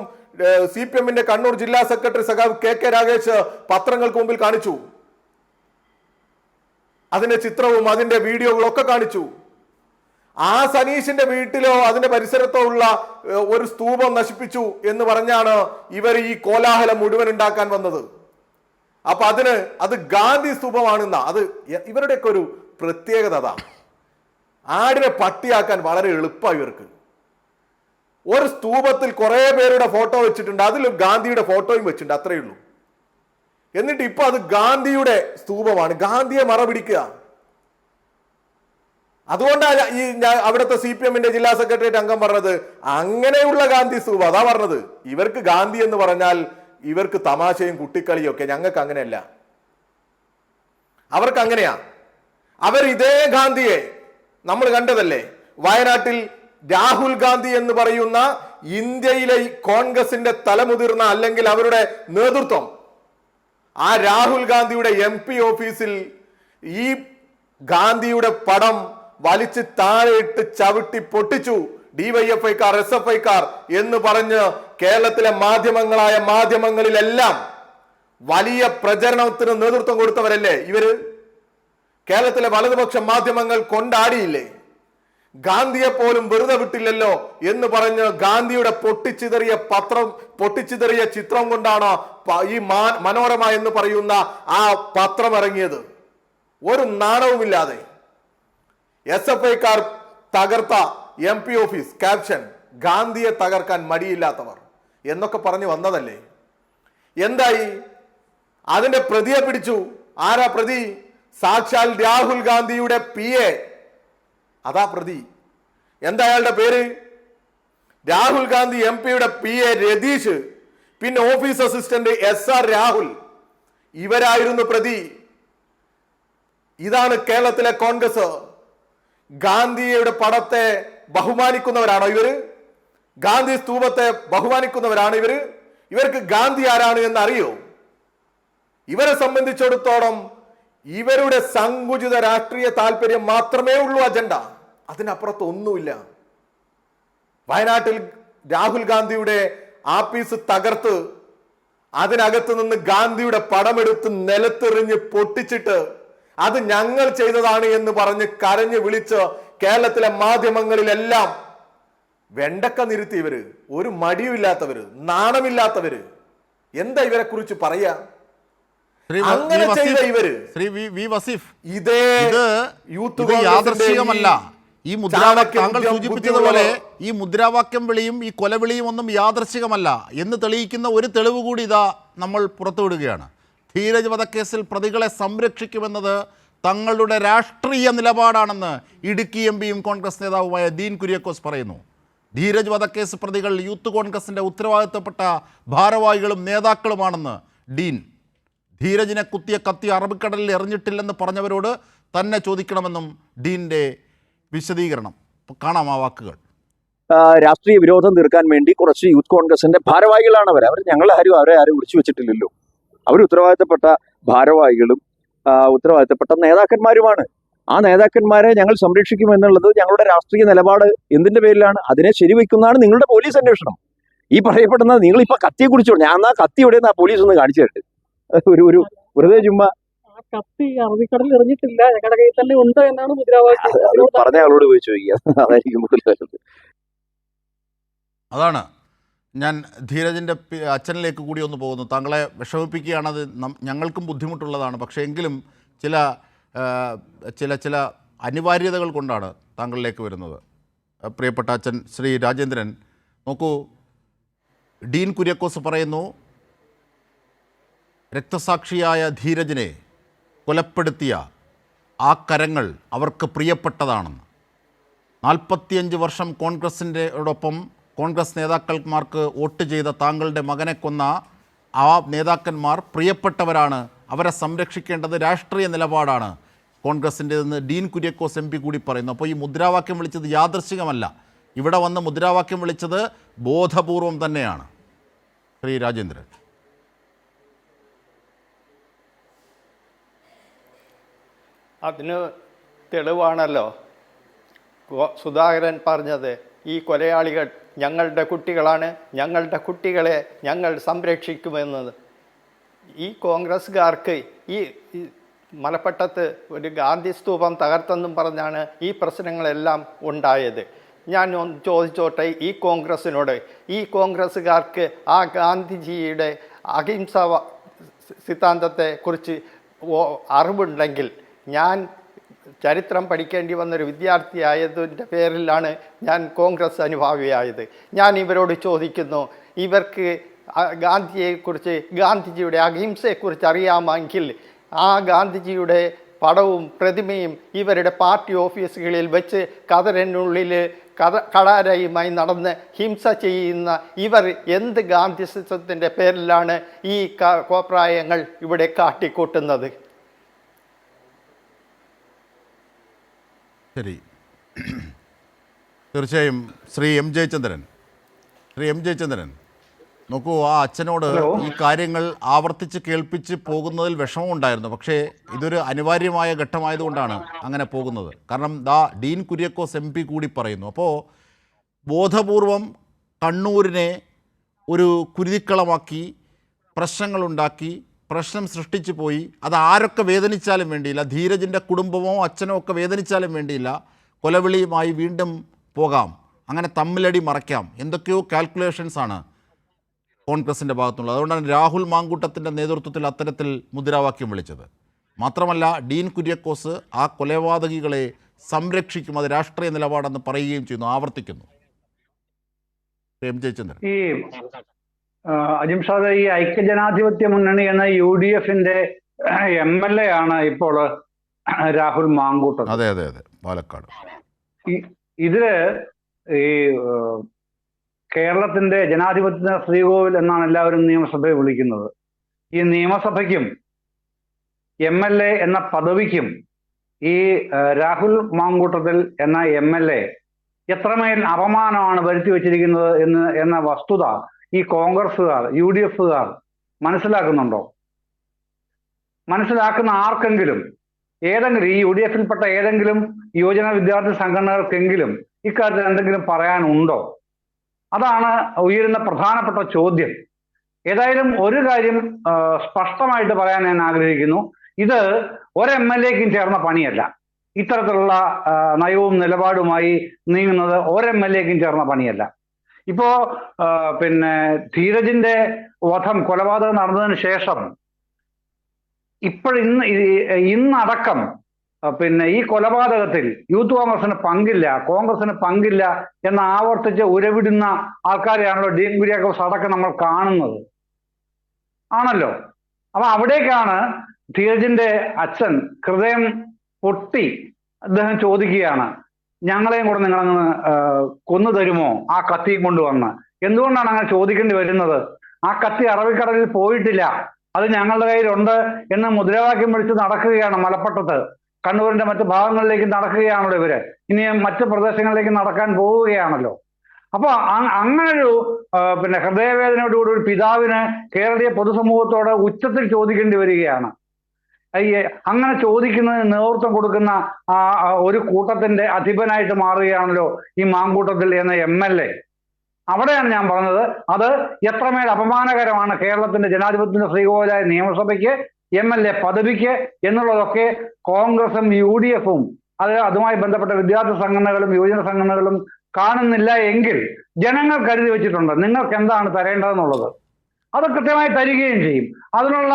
CPMന്റെ കണ്ണൂർ ജില്ലാ സെക്രട്ടറി സഖാവ് KK രാഗേഷ് പത്രങ്ങൾക്ക് മുമ്പിൽ കാണിച്ചു. അതിന്റെ ചിത്രവും അതിന്റെ വീഡിയോകളൊക്കെ കാണിച്ചു. ആ സനീഷിന്റെ വീട്ടിലോ അതിന്റെ പരിസരത്തോ ഉള്ള ഒരു സ്തൂപം നശിപ്പിച്ചു എന്ന് പറഞ്ഞാണ് ഇവർ ഈ കോലാഹലം മുഴുവൻ ഉണ്ടാക്കാൻ വന്നത്. അപ്പൊ അത് ഗാന്ധി സ്തൂപമാണെന്ന, അത് ഇവരുടെയൊക്കെ ഒരു പ്രത്യേകത അതാ. ആടിനെ പട്ടിയാക്കാൻ വളരെ എളുപ്പമായി ഇവർക്ക്. ഒരു സ്തൂപത്തിൽ കുറെ പേരുടെ ഫോട്ടോ വെച്ചിട്ടുണ്ട്, അതിൽ ഗാന്ധിയുടെ ഫോട്ടോയും വെച്ചിട്ടുണ്ട്, അത്രയേ ഉള്ളൂ. എന്നിട്ട് ഇപ്പൊ അത് ഗാന്ധിയുടെ സ്തൂപമാണ്, ഗാന്ധിയെ മറപിടിക്കുക. അതുകൊണ്ടാണ് ഈ അവിടുത്തെ CPMന്റെ ജില്ലാ സെക്രട്ടേറിയറ്റ് അംഗം പറഞ്ഞത് അങ്ങനെയുള്ള ഗാന്ധി സ്തൂപം. അതാ പറഞ്ഞത്, ഇവർക്ക് ഗാന്ധി എന്ന് പറഞ്ഞാൽ ഇവർക്ക് തമാശയും കുട്ടിക്കളിയും ഒക്കെ, ഞങ്ങൾക്ക് അങ്ങനെയല്ല. അവർക്ക് അങ്ങനെയാ. അവർ ഇതേ ഗാന്ധിയെ നമ്മൾ കണ്ടതല്ലേ വയനാട്ടിൽ. രാഹുൽ ഗാന്ധി എന്ന് പറയുന്ന ഇന്ത്യയിലെ കോൺഗ്രസിന്റെ തലമുതിർന്ന, അല്ലെങ്കിൽ അവരുടെ നേതൃത്വം, ആ രാഹുൽ ഗാന്ധിയുടെ MP ഓഫീസിൽ ഈ ഗാന്ധിയുടെ പടം വലിച്ച് താഴെയിട്ട് ചവിട്ടി പൊട്ടിച്ചു. DYFIക്കാർ, SFIക്കാർ എന്ന് പറഞ്ഞ് കേരളത്തിലെ മാധ്യമങ്ങളിലെല്ലാം വലിയ പ്രചരണത്തിന് നേതൃത്വം കൊടുത്തവരല്ലേ ഇവര്. കേരളത്തിലെ വലതുപക്ഷ മാധ്യമങ്ങൾ കൊണ്ടാടിയില്ലേ? ഗാന്ധിയെ പോലും വെറുതെ വിട്ടില്ലല്ലോ എന്ന് പറഞ്ഞ് ഗാന്ധിയുടെ പൊട്ടിച്ചിതറിയ ചിത്രം കൊണ്ടാണ് ഈ മനോരമ എന്ന് പറയുന്ന ആ പത്രം ഇറങ്ങിയത്. ഒരു നാണവുമില്ലാതെ SFIക്കാർ തകർത്ത MP ഓഫീസ്, ക്യാപ്ഷൻ ഗാന്ധിയെ തകർക്കാൻ മടിയില്ലാത്തവർ എന്നൊക്കെ പറഞ്ഞു വന്നതല്ലേ. എന്തായി? അതിന്റെ പ്രതിയെ പിടിച്ചു. ആരാ പ്രതി? സാക്ഷാൽ രാഹുൽ ഗാന്ധിയുടെ PA, അതാ പ്രതി. എന്താ അയാളുടെ പേര്? രാഹുൽ ഗാന്ധി MPയുടെ PA രതീഷ്, പിന്നെ ഓഫീസ് അസിസ്റ്റന്റ് SR രാഹുൽ. ഇവരായിരുന്നു പ്രതി. ഇതാണ് കേരളത്തിലെ കോൺഗ്രസ്. ഗാന്ധിയുടെ പടത്തെ ബഹുമാനിക്കുന്നവരാണോ ഇവര്? ഗാന്ധി സ്തൂപത്തെ ബഹുമാനിക്കുന്നവരാണ് ഇവര്? ഇവർക്ക് ഗാന്ധി ആരാണ് എന്ന് അറിയോ? ഇവരെ സംബന്ധിച്ചിടത്തോളം ഇവരുടെ സങ്കുചിത രാഷ്ട്രീയ താല്പര്യം മാത്രമേ ഉള്ളൂ അജണ്ട, അതിനപ്പുറത്ത് ഒന്നുമില്ല. വയനാട്ടിൽ രാഹുൽ ഗാന്ധിയുടെ ആഫീസ് തകർത്ത് അതിനകത്ത് നിന്ന് ഗാന്ധിയുടെ പടമെടുത്ത് നിലത്തെറിഞ്ഞ് പൊട്ടിച്ചിട്ട് അത് ഞങ്ങൾ ചെയ്തതാണ് എന്ന് പറഞ്ഞ് കരഞ്ഞു വിളിച്ച് കേരളത്തിലെ മാധ്യമങ്ങളിലെല്ലാം വെണ്ടക്ക നിരുത്തി ഇവര്. ഒരു മടിയുമില്ലാത്തവര്, നാണമില്ലാത്തവര്. എന്താ ഇവരെ കുറിച്ച് പറയാ? അങ്ങനെ ചെയ്ത ഇവര് ഇതേ യൂത്ത് യാദൃശ്ചികമല്ല. ഈ മുദ്രാവാക്യം താങ്കൾ സൂചിപ്പിച്ചതുപോലെ ഈ മുദ്രാവാക്യം വിളിയും ഈ കൊലവിളിയും ഒന്നും യാദൃശ്ചികമല്ല എന്ന് തെളിയിക്കുന്ന ഒരു തെളിവ് കൂടി ഇതാ നമ്മൾ പുറത്തുവിടുകയാണ്. ധീരജ് വധക്കേസിൽ പ്രതികളെ സംരക്ഷിക്കുമെന്നത് തങ്ങളുടെ രാഷ്ട്രീയ നിലപാടാണെന്ന് ഇടുക്കി MPയും കോൺഗ്രസ് നേതാവുമായ ഡീൻ കുര്യാക്കോസ് പറയുന്നു. ധീരജ് വധക്കേസ് പ്രതികൾ യൂത്ത് കോൺഗ്രസിൻ്റെ ഉത്തരവാദിത്തപ്പെട്ട ഭാരവാഹികളും നേതാക്കളുമാണെന്ന് ഡീൻ. ധീരജിനെ കുത്തിയ കത്തി അറബിക്കടലിൽ എറിഞ്ഞിട്ടില്ലെന്ന് പറഞ്ഞവരോട് തന്നെ ചോദിക്കണമെന്നും ഡീൻ്റെ വിശദീകരണം. കാണാം ആ വാക്കുകൾ. രാഷ്ട്രീയ വിരോധം തീർക്കാൻ വേണ്ടി കുറച്ച് യൂത്ത് കോൺഗ്രസിന്റെ ഭാരവാഹികളാണ് അവർ ഞങ്ങളെ അവരെ ആരും വിളിച്ചു വെച്ചിട്ടില്ലല്ലോ. അവർ ഉത്തരവാദിത്തപ്പെട്ട ഭാരവാഹികളും ഉത്തരവാദിത്തപ്പെട്ട നേതാക്കന്മാരുമാണ്. ആ നേതാക്കന്മാരെ ഞങ്ങൾ സംരക്ഷിക്കും എന്നുള്ളത് ഞങ്ങളുടെ രാഷ്ട്രീയ നിലപാട് എന്തിന്റെ പേരിലാണ്? അതിനെ ശരിവെക്കുന്നതാണ് നിങ്ങളുടെ പോലീസ് അന്വേഷണം. ഈ പറയപ്പെടുന്ന നിങ്ങൾ ഇപ്പൊ കത്തിയെ കുറിച്ചോളൂ. ഞാൻ ആ കത്തി എവിടെയെന്ന് ആ പോലീസ് ഒന്ന് കാണിച്ചു തരട്ടെ. ഒരു വെറുതെ ചുമ്മാ കത്തി അറബിക്കടലിൽ എറിഞ്ഞിട്ടില്ല, ഞങ്ങളുടെ കയ്യിൽ തന്നെ ഉണ്ട് എന്നാണ് മുദ്രാവാക്യം. അത് പറഞ്ഞ ആളോട് പോയി ചോദിക്കുക, അതായിരിക്കും കൂടുതൽ നല്ലത്. അതാണ് ഞാൻ ധീരജിൻ്റെ അച്ഛനിലേക്ക് കൂടി ഒന്ന് പോകുന്നു. താങ്കളെ വിഷമിപ്പിക്കുകയാണത് ഞങ്ങൾക്കും ബുദ്ധിമുട്ടുള്ളതാണ്. പക്ഷേ എങ്കിലും ചില ചില അനിവാര്യതകൾ കൊണ്ടാണ് താങ്കളിലേക്ക് വരുന്നത്. പ്രിയപ്പെട്ട അച്ഛൻ ശ്രീ രാജേന്ദ്രൻ, നോക്കൂ, ഡീൻ കുര്യാക്കോസ് പറയുന്നു രക്തസാക്ഷിയായ ധീരജിനെ കൊലപ്പെടുത്തിയ ആ കരങ്ങൾ അവർക്ക് പ്രിയപ്പെട്ടതാണെന്ന്. 45 വർഷം കോൺഗ്രസിൻ്റെയോടൊപ്പം കോൺഗ്രസ് നേതാക്കന്മാർക്ക് വോട്ട് ചെയ്ത താങ്കളുടെ മകനെ കൊന്ന ആ നേതാക്കന്മാർ പ്രിയപ്പെട്ടവരാണ്, അവരെ സംരക്ഷിക്കേണ്ടത് രാഷ്ട്രീയ നിലപാടാണ് കോൺഗ്രസിൻ്റെതെന്ന് ഡീൻ കുര്യാക്കോസ് MP കൂടി പറയുന്നു. അപ്പോൾ ഈ മുദ്രാവാക്യം വിളിച്ചത് യാദൃശ്ചികമല്ല, ഇവിടെ വന്ന് മുദ്രാവാക്യം വിളിച്ചത് ബോധപൂർവം തന്നെയാണ്. ശ്രീ രാജേന്ദ്രൻ. അതിന് തെളിവാണല്ലോ സുധാകരൻ പറഞ്ഞത്, ഈ കൊലയാളികൾ ഞങ്ങളുടെ കുട്ടികളാണ്, ഞങ്ങളുടെ കുട്ടികളെ ഞങ്ങൾ സംരക്ഷിക്കുമെന്നത്. ഈ കോൺഗ്രസ്സുകാർക്ക് ഈ മലപ്പട്ടത്ത് ഒരു ഗാന്ധി സ്തൂപം തകർത്തെന്നും പറഞ്ഞാണ് ഈ പ്രശ്നങ്ങളെല്ലാം ഉണ്ടായത്. ഞാൻ ഒന്ന് ചോദിച്ചോട്ടെ ഈ കോൺഗ്രസ്സിനോട്, ഈ കോൺഗ്രസ്സുകാർക്ക് ആ ഗാന്ധിജിയുടെ അഹിംസ സിദ്ധാന്തത്തെക്കുറിച്ച് അറിവുണ്ടെങ്കിൽ, ഞാൻ ചരിത്രം പഠിക്കേണ്ടി വന്നൊരു വിദ്യാർത്ഥിയായതിൻ്റെ പേരിലാണ് ഞാൻ കോൺഗ്രസ് അനുഭാവിയായത്. ഞാൻ ഇവരോട് ചോദിക്കുന്നു, ഇവർക്ക് ഗാന്ധിജിയെക്കുറിച്ച്, ഗാന്ധിജിയുടെ അഹിംസയെക്കുറിച്ച് അറിയാമെങ്കിൽ ആ ഗാന്ധിജിയുടെ പടവും പ്രതിമയും ഇവരുടെ പാർട്ടി ഓഫീസുകളിൽ വെച്ച് കതറിനുള്ളിൽ കടാരയുമായി നടന്ന് ഹിംസ ചെയ്യുന്ന ഇവർ എന്ത് ഗാന്ധിസത്തിൻ്റെ പേരിലാണ് ഈ കോപ്രായങ്ങൾ ഇവിടെ കാട്ടിക്കൂട്ടുന്നത്? ശരി, തീർച്ചയായും. ശ്രീ എം ജയചന്ദ്രൻ, നോക്കൂ, ആ അച്ഛനോട് ഈ കാര്യങ്ങൾ ആവർത്തിച്ച് കേൾപ്പിച്ച് പോകുന്നതിൽ വിഷമമുണ്ടായിരുന്നു. പക്ഷേ ഇതൊരു അനിവാര്യമായ ഘട്ടമായതുകൊണ്ടാണ് അങ്ങനെ പോകുന്നത്. കാരണം ഡീൻ കുര്യാക്കോസ് MP കൂടി പറയുന്നു. അപ്പോൾ ബോധപൂർവം കണ്ണൂരിനെ ഒരു കുരുതിക്കളമാക്കി പ്രശ്നങ്ങളുണ്ടാക്കി പ്രശ്നം സൃഷ്ടിച്ചു പോയി. അത് ആരൊക്കെ വേദനിച്ചാലും വേണ്ടിയില്ല, ധീരജിൻ്റെ കുടുംബമോ അച്ഛനോ ഒക്കെ വേദനിച്ചാലും വേണ്ടിയില്ല, കൊലവിളിയുമായി വീണ്ടും പോകാം, അങ്ങനെ തമ്മിലടി മറയ്ക്കാം, എന്തൊക്കെയോ കാൽക്കുലേഷൻസാണ് കോൺഗ്രസിൻ്റെ ഭാഗത്തുള്ളത്. അതുകൊണ്ടാണ് രാഹുൽ മാങ്കൂട്ടത്തിൻ്റെ നേതൃത്വത്തിൽ അത്തരത്തിൽ മുദ്രാവാക്യം വിളിച്ചത്. മാത്രമല്ല ഡീൻ കുര്യാക്കോസ് ആ കൊലപാതകികളെ സംരക്ഷിക്കും, അത് രാഷ്ട്രീയ നിലപാടെന്ന് പറയുകയും ചെയ്യുന്നു, ആവർത്തിക്കുന്നു. എം ജയചന്ദ്രൻ. ഈ അജിംഷാദ്, ഈ ഐക്യജനാധിപത്യ മുന്നണി എന്ന UDF-ന്റെ MLA ആണ് ഇപ്പോൾ രാഹുൽ മാങ്കൂട്ടം. അതെ, പാലക്കാട്. ഇതില് ഈ കേരളത്തിന്റെ ജനാധിപത്യ ശ്രീകോവിൽ എന്നാണ് എല്ലാവരും നിയമസഭയെ വിളിക്കുന്നത്. ഈ നിയമസഭയ്ക്കും MLA എന്ന പദവിക്കും ഈ രാഹുൽ മാങ്കൂട്ടത്തിൽ എന്ന MLA എത്രമേൽ അപമാനമാണ് വരുത്തി വച്ചിരിക്കുന്നത് എന്ന വസ്തുത ഈ കോൺഗ്രസ്സുകാർ, UDF-കാർ മനസ്സിലാക്കുന്നുണ്ടോ? മനസ്സിലാക്കുന്ന ആർക്കെങ്കിലും, ഏതെങ്കിലും ഈ UDF-ൽപ്പെട്ട ഏതെങ്കിലും യുവജന വിദ്യാർത്ഥി സംഘടനകൾക്കെങ്കിലും ഇക്കാര്യത്തിൽ എന്തെങ്കിലും പറയാനുണ്ടോ? അതാണ് ഉയരുന്ന പ്രധാനപ്പെട്ട ചോദ്യം. ഏതായാലും ഒരു കാര്യം സ്പഷ്ടമായിട്ട് പറയാൻ ഞാൻ ആഗ്രഹിക്കുന്നു. ഇത് ഒരു MLA-ക്കും ചേർന്ന പണിയല്ല. ഇത്തരത്തിലുള്ള നയവും നിലപാടുമായി നീങ്ങുന്നത് ഒരു MLA-ക്കും ചേർന്ന പണിയല്ല. ഇപ്പോ ധീരജിന്റെ കൊലപാതകം നടന്നതിന് ശേഷം ഇന്നടക്കം ഈ കൊലപാതകത്തിൽ യൂത്ത് കോൺഗ്രസിന് പങ്കില്ല എന്ന് ആവർത്തിച്ച് ഉരവിടുന്ന ആൾക്കാരെയാണല്ലോ ഡീൻ കുര്യാക്കോസ് അടക്കം നമ്മൾ കാണുന്നത്, ആണല്ലോ. അപ്പൊ അവിടേക്കാണ് ധീരജിന്റെ അച്ഛൻ ഹൃദയം പൊട്ടി അദ്ദേഹം ചോദിക്കുകയാണ്, ഞങ്ങളെയും കൂടെ നിങ്ങളങ്ങ് കൊന്നു തരുമോ ആ കത്തിയും കൊണ്ടുവന്ന്? എന്തുകൊണ്ടാണ് അങ്ങനെ ചോദിക്കേണ്ടി വരുന്നത്? ആ കത്തി അറബിക്കടലിൽ പോയിട്ടില്ല, അത് ഞങ്ങളുടെ കയ്യിലുണ്ട് എന്ന് മുദ്രാവാക്യം വിളിച്ച് നടക്കുകയാണ് മലപ്പട്ടത്ത്. കണ്ണൂരിന്റെ മറ്റു ഭാഗങ്ങളിലേക്ക് നടക്കുകയാണല്ലോ ഇവര്. ഇനി മറ്റു പ്രദേശങ്ങളിലേക്ക് നടക്കാൻ പോവുകയാണല്ലോ. അപ്പൊ അങ്ങനൊരു ഹൃദയവേദനയോടുകൂടി ഒരു പിതാവിന് കേരളീയ പൊതുസമൂഹത്തോട് ഉച്ചത്തിൽ ചോദിക്കേണ്ടി വരികയാണ്, ഈ അങ്ങനെ ചോദിക്കുന്നതിന് നേതൃത്വം കൊടുക്കുന്ന ഒരു കൂട്ടത്തിന്റെ അധിപനായിട്ട് മാറുകയാണല്ലോ ഈ മാങ്കൂട്ടത്തിൽ എന്ന MLA. അവിടെയാണ് ഞാൻ പറഞ്ഞത്, അത് എത്രമേൽ അപമാനകരമാണ് കേരളത്തിന്റെ ജനാധിപത്യത്തിന്റെ ശ്രീകോവിലായ നിയമസഭയ്ക്ക്, MLA പദവിക്ക് എന്നുള്ളതൊക്കെ കോൺഗ്രസും UDF-ഉം അതുമായി ബന്ധപ്പെട്ട വിദ്യാർത്ഥി സംഘടനകളും യുവജന സംഘടനകളും കാണുന്നില്ല എങ്കിൽ ജനങ്ങൾ കരുതി വെച്ചിട്ടുണ്ട് നിങ്ങൾക്ക് എന്താണ് തരേണ്ടതെന്നുള്ളത്. അത് കൃത്യമായി തരികയും ചെയ്യും. അതിനുള്ള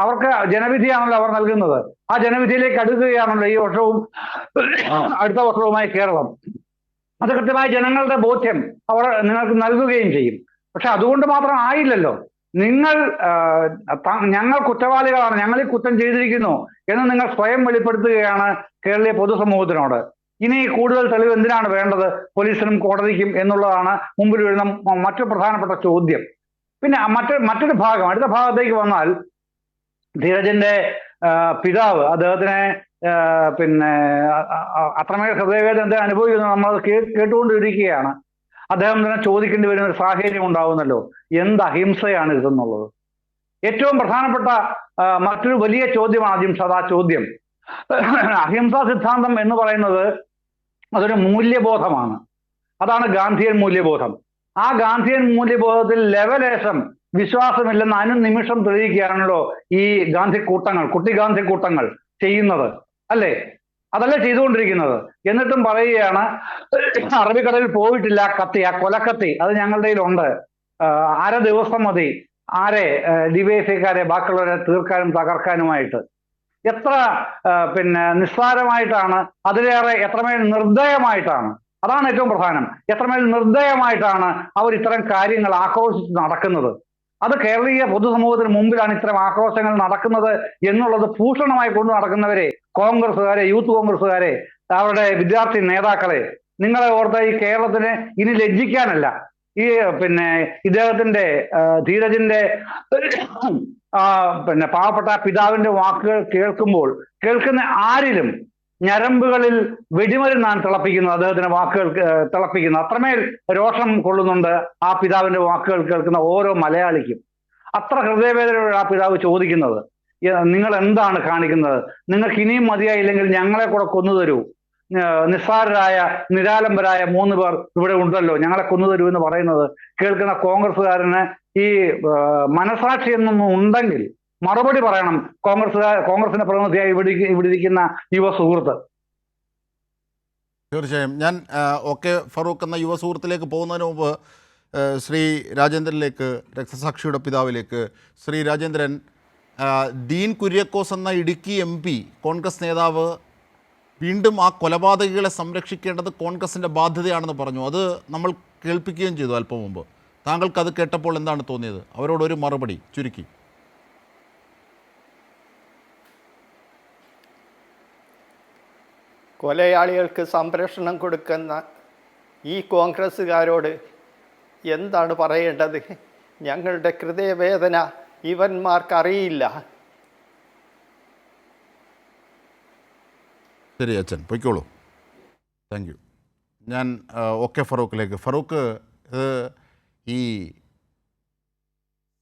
അവർക്ക് ജനവിധിയാണല്ലോ അവർ നൽകുന്നത്. ആ ജനവിധിയിലേക്ക് അടുക്കുകയാണല്ലോ ഈ വർഷവും അടുത്ത വർഷവുമായി കേരളം. അത് കൃത്യമായി ജനങ്ങളുടെ ബോധ്യം അവർ നിങ്ങൾക്ക് നൽകുകയും ചെയ്യും. പക്ഷെ അതുകൊണ്ട് മാത്രം ആയില്ലല്ലോ. ഞങ്ങൾ കുറ്റവാളികളാണ്, ഞങ്ങൾ ഈ കുറ്റം ചെയ്തിരിക്കുന്നു എന്ന് നിങ്ങൾ സ്വയം വെളിപ്പെടുത്തുകയാണ് കേരളീയ പൊതുസമൂഹത്തിനോട്. ഇനി കൂടുതൽ തെളിവ് എന്തിനാണ് വേണ്ടത് പോലീസിനും കോടതിക്കും എന്നുള്ളതാണ് മുമ്പിൽ വരുന്ന മറ്റു പ്രധാനപ്പെട്ട ചോദ്യം. പിന്നെ മറ്റൊരു ഭാഗം, അടുത്ത ഭാഗത്തേക്ക് വന്നാൽ, ധീരജിന്റെ പിതാവ് അദ്ദേഹത്തിനെ അത്രമേൽ ഹൃദയവേദന അനുഭവിക്കുന്നത് നമ്മൾ കേട്ടുകൊണ്ടിരിക്കുകയാണ്. അദ്ദേഹം തന്നെ ചോദിക്കേണ്ടി വരുന്ന ഒരു സാഹചര്യം ഉണ്ടാവുന്നല്ലോ, എന്ത് അഹിംസയാണ് ഇതെന്നുള്ളത്. ഏറ്റവും പ്രധാനപ്പെട്ട മറ്റൊരു വലിയ ചോദ്യമാണ് അജിംഷാദ്. ആ ചോദ്യം, അഹിംസാ സിദ്ധാന്തം എന്ന് പറയുന്നത് അതൊരു മൂല്യബോധമാണ്. അതാണ് ഗാന്ധിയൻ മൂല്യബോധം. ആ ഗാന്ധിയൻ മൂല്യബോധത്തിൽ ലെവലേശം വിശ്വാസമില്ലെന്ന് അനുനിമിഷം തെളിയിക്കുകയാണല്ലോ ഈ ഗാന്ധി കൂട്ടങ്ങൾ, കുട്ടി ഗാന്ധി കൂട്ടങ്ങൾ ചെയ്യുന്നത്, അല്ലേ? അതല്ലേ ചെയ്തുകൊണ്ടിരിക്കുന്നത്. എന്നിട്ടും പറയുകയാണ് അറബിക്കടലിൽ പോയിട്ടില്ല കത്തി, ആ കൊലക്കത്തി അത് ഞങ്ങളുടെ കയ്യിലുണ്ട്, അര ദിവസം മതി ആരെ ഡിവൈഎഫ്ഐക്കാരെ ബാക്കിയുള്ളവരെ തീർക്കാനും തകർക്കാനുമായിട്ട്. എത്ര നിസ്സാരമായിട്ടാണ്, അതിലേറെ എത്രമേൽ നിർദ്ദയമായിട്ടാണ്, അതാണ് ഏറ്റവും പ്രധാനം, എത്രമേൽ നിർദ്ദയമായിട്ടാണ് അവർ ഇത്തരം കാര്യങ്ങൾ ആക്രോശിച്ച് നടക്കുന്നത്. അത് കേരളീയ പൊതുസമൂഹത്തിന് മുമ്പിലാണ് ഇത്തരം ആക്രോശങ്ങൾ നടക്കുന്നത് എന്നുള്ളത് ഭൂഷണമായി കൊണ്ടു നടക്കുന്നവരെ, കോൺഗ്രസ്സുകാരെ, യൂത്ത് കോൺഗ്രസ്സുകാരെ, അവരുടെ വിദ്യാർത്ഥി നേതാക്കളെ, നിങ്ങളെ ഓർത്ത് ഈ കേരളത്തിന് ഇനി ലജ്ജിക്കാനല്ല. ഈ ഇദ്ദേഹത്തിന്റെ ധീരജിന്റെ പാവപ്പെട്ട പിതാവിന്റെ വാക്കുകൾ കേൾക്കുമ്പോൾ കേൾക്കുന്ന ആരിലും ഞരമ്പുകളിൽ വെടിമരുന്നാണ് തിളപ്പിക്കുന്നത്, അദ്ദേഹത്തിന്റെ വാക്കുകൾ തിളപ്പിക്കുന്നത്. അത്രമേൽ രോഷം കൊള്ളുന്നുണ്ട് ആ പിതാവിന്റെ വാക്കുകൾ കേൾക്കുന്ന ഓരോ മലയാളിക്കും. അത്ര ഹൃദയവേദനയോടെ ആ പിതാവ് ചോദിക്കുന്നത്, നിങ്ങൾ എന്താണ് കാണിക്കുന്നത്? നിങ്ങൾക്ക് ഇനിയും മതിയായില്ലെങ്കിൽ ഞങ്ങളെ കൂടെ കൊന്നുതരൂ. നിസ്സാരരായ നിരാലംബരായ 3 പേർ ഇവിടെ ഉണ്ടല്ലോ, ഞങ്ങളെ കൊന്നുതരൂ എന്ന് പറയുന്നത് കേൾക്കുന്ന കോൺഗ്രസ്സുകാരന് ഈ മനസാക്ഷി എന്നൊന്നും ഉണ്ടെങ്കിൽ മറുപടി പറയണം കോൺഗ്രസിന്റെ പ്രതിനിധിയായി ഇവിടെ ഇരിക്കുന്ന യുവ സുഹൃത്ത്. തീർച്ചയായും. ഞാൻ ഫറൂഖ് എന്ന യുവ സുഹൃത്തിലേക്ക് പോകുന്നതിന് മുമ്പ് ശ്രീ രാജേന്ദ്രനിലേക്ക്, രക്തസാക്ഷിയുടെ പിതാവിലേക്ക്. ശ്രീ രാജേന്ദ്രൻ, ഡീൻ കുര്യാക്കോസ് എന്ന ഇടുക്കി MP, കോൺഗ്രസ് നേതാവ്, വീണ്ടും ആ കൊലപാതകികളെ സംരക്ഷിക്കേണ്ടത് കോൺഗ്രസിൻ്റെ ബാധ്യതയാണെന്ന് പറഞ്ഞു. അത് നമ്മൾ കേൾപ്പിക്കുകയും ചെയ്തു അല്പം മുമ്പ്. താങ്കൾക്ക് അത് കേട്ടപ്പോൾ എന്താണ് തോന്നിയത്? അവരോടൊരു മറുപടി ചുരുക്കി. കൊലയാളികൾക്ക് സംരക്ഷണം കൊടുക്കുന്ന ഈ കോൺഗ്രസ്സുകാരോട് എന്താണ് പറയേണ്ടത്? ഞങ്ങളുടെ ഹൃദയവേദന ഇവന്മാർക്കറിയില്ല. ശരി അച്ഛൻ, പൊയ്ക്കോളൂ. Thank you. ഞാൻ ഫറൂഖിലേക്ക്. ഫറൂഖ്, ഈ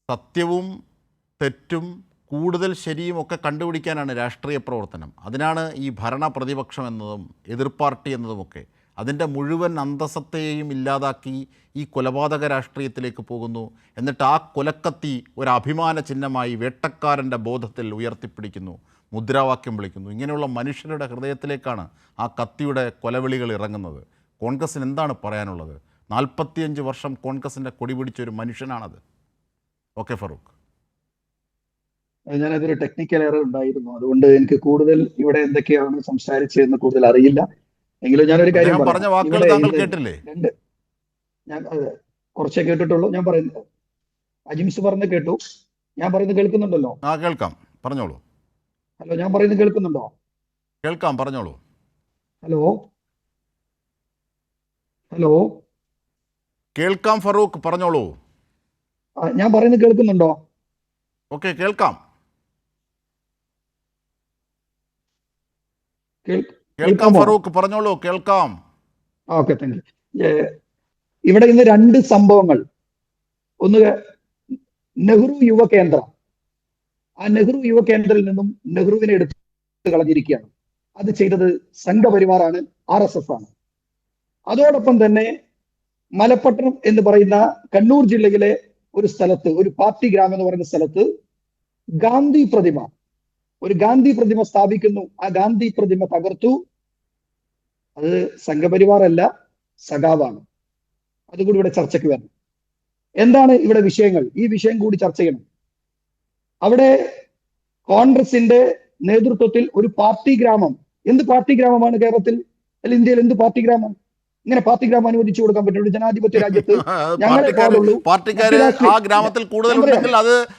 സത്യവും തെറ്റും കൂടുതൽ ശരിയും ഒക്കെ കണ്ടുപിടിക്കാനാണ് രാഷ്ട്രീയ പ്രവർത്തനം. അതിനാണ് ഈ ഭരണ പ്രതിപക്ഷം എന്നതും എതിർ പാർട്ടി എന്നതുമൊക്കെ. അതിൻ്റെ മുഴുവൻ അന്തസ്സത്തെയും ഇല്ലാതാക്കി ഈ കൊലപാതക രാഷ്ട്രീയത്തിലേക്ക് പോകുന്നു. എന്നിട്ട് ആ കൊലക്കത്തി ഒരു അഭിമാന ചിഹ്നമായി വേട്ടക്കാരൻ്റെ ബോധത്തിൽ ഉയർത്തിപ്പിടിക്കുന്നു, മുദ്രാവാക്യം വിളിക്കുന്നു. ഇങ്ങനെയുള്ള മനുഷ്യരുടെ ഹൃദയത്തിലേക്കാണ് ആ കത്തിയുടെ കൊലവിളികൾ ഇറങ്ങുന്നത്. കോൺഗ്രസ്സിന് എന്താണ് പറയാനുള്ളത്? 45 വർഷം കോൺഗ്രസിൻ്റെ കൊടി പിടിച്ചൊരു മനുഷ്യനാണത്. ഫറൂഖ്. ഞാനതൊരു ടെക്നിക്കൽ എറർ ഉണ്ടായിരുന്നു, അതുകൊണ്ട് എനിക്ക് കൂടുതൽ ഇവിടെ എന്തൊക്കെയാണ് സംസാരിച്ചതെന്ന് കൂടുതൽ അറിയില്ല. എങ്കിലും ഞാനൊരു കാര്യം പറഞ്ഞ വാക്കുകൾ താങ്കൾ കേട്ടില്ലേ? ഞാൻ കുറച്ചേ കേട്ടിട്ടുള്ളൂ. ഞാൻ പറയുന്നത് അജിംസ് പറഞ്ഞ് കേട്ടു. ഞാൻ പറയുന്നത് കേൾക്കുന്നുണ്ടല്ലോ? കേൾക്കാം, പറഞ്ഞോളൂ. ഹലോ, ഞാൻ പറയുന്നത് കേൾക്കുന്നുണ്ടോ? കേൾക്കാം, പറഞ്ഞോളൂ. ഹലോ ഹലോ കേൾക്കാം ഫറൂഖ്, പറഞ്ഞോളൂ. ഞാൻ പറയുന്നത് കേൾക്കുന്നുണ്ടോ? കേൾക്കാം. കേൾക്കാം ഫറൂഖ്, പറഞ്ഞോളൂ. കേൾക്കാം. Thank you. ഇവിടെ ഇന്ന് 2 സംഭവങ്ങൾ. ഒന്ന് നെഹ്റു യുവ കേന്ദ്ര, ആ നെഹ്റു യുവ കേന്ദ്രയിൽ നിന്നും നെഹ്റുവിനെ എടുത്ത് കളഞ്ഞിരിക്കുകയാണ്. അത് ചെയ്തത് സംഘപരിവാറാണ്, RSS ആണ്. അതോടൊപ്പം തന്നെ മലപ്പട്ടണം എന്ന് പറയുന്ന കണ്ണൂർ ജില്ലയിലെ ഒരു സ്ഥലത്ത്, ഒരു പാർട്ടി ഗ്രാമം എന്ന് പറയുന്ന സ്ഥലത്ത് ഒരു ഗാന്ധി പ്രതിമ സ്ഥാപിക്കുന്നു. ആ ഗാന്ധി പ്രതിമ തകർത്തു. അത് സംഘപരിവാറല്ല, സഖാവാണ്. അതുകൂടി ഇവിടെ ചർച്ചയ്ക്ക് വരണം. എന്താണ് ഇവിടെ വിഷയങ്ങൾ? ഈ വിഷയം കൂടി ചർച്ച ചെയ്യണം. അവിടെ കോൺഗ്രസിന്റെ നേതൃത്വത്തിൽ ഒരു പാർട്ടി ഗ്രാമം, എന്ത് പാർട്ടി ഗ്രാമമാണ് കേരളത്തിൽ അല്ലെങ്കിൽ ഇന്ത്യയിൽ? എന്ത് പാർട്ടി ഗ്രാമം? ഇങ്ങനെ പാർട്ടി ഗ്രാമം അനുവദിച്ചു കൊടുക്കാൻ പറ്റുള്ളൂ ജനാധിപത്യ രാജ്യത്ത്? പാർട്ടിക്കാര് ആ ഗ്രാമത്തിൽ കൂടുതലുണ്ടെങ്കിൽ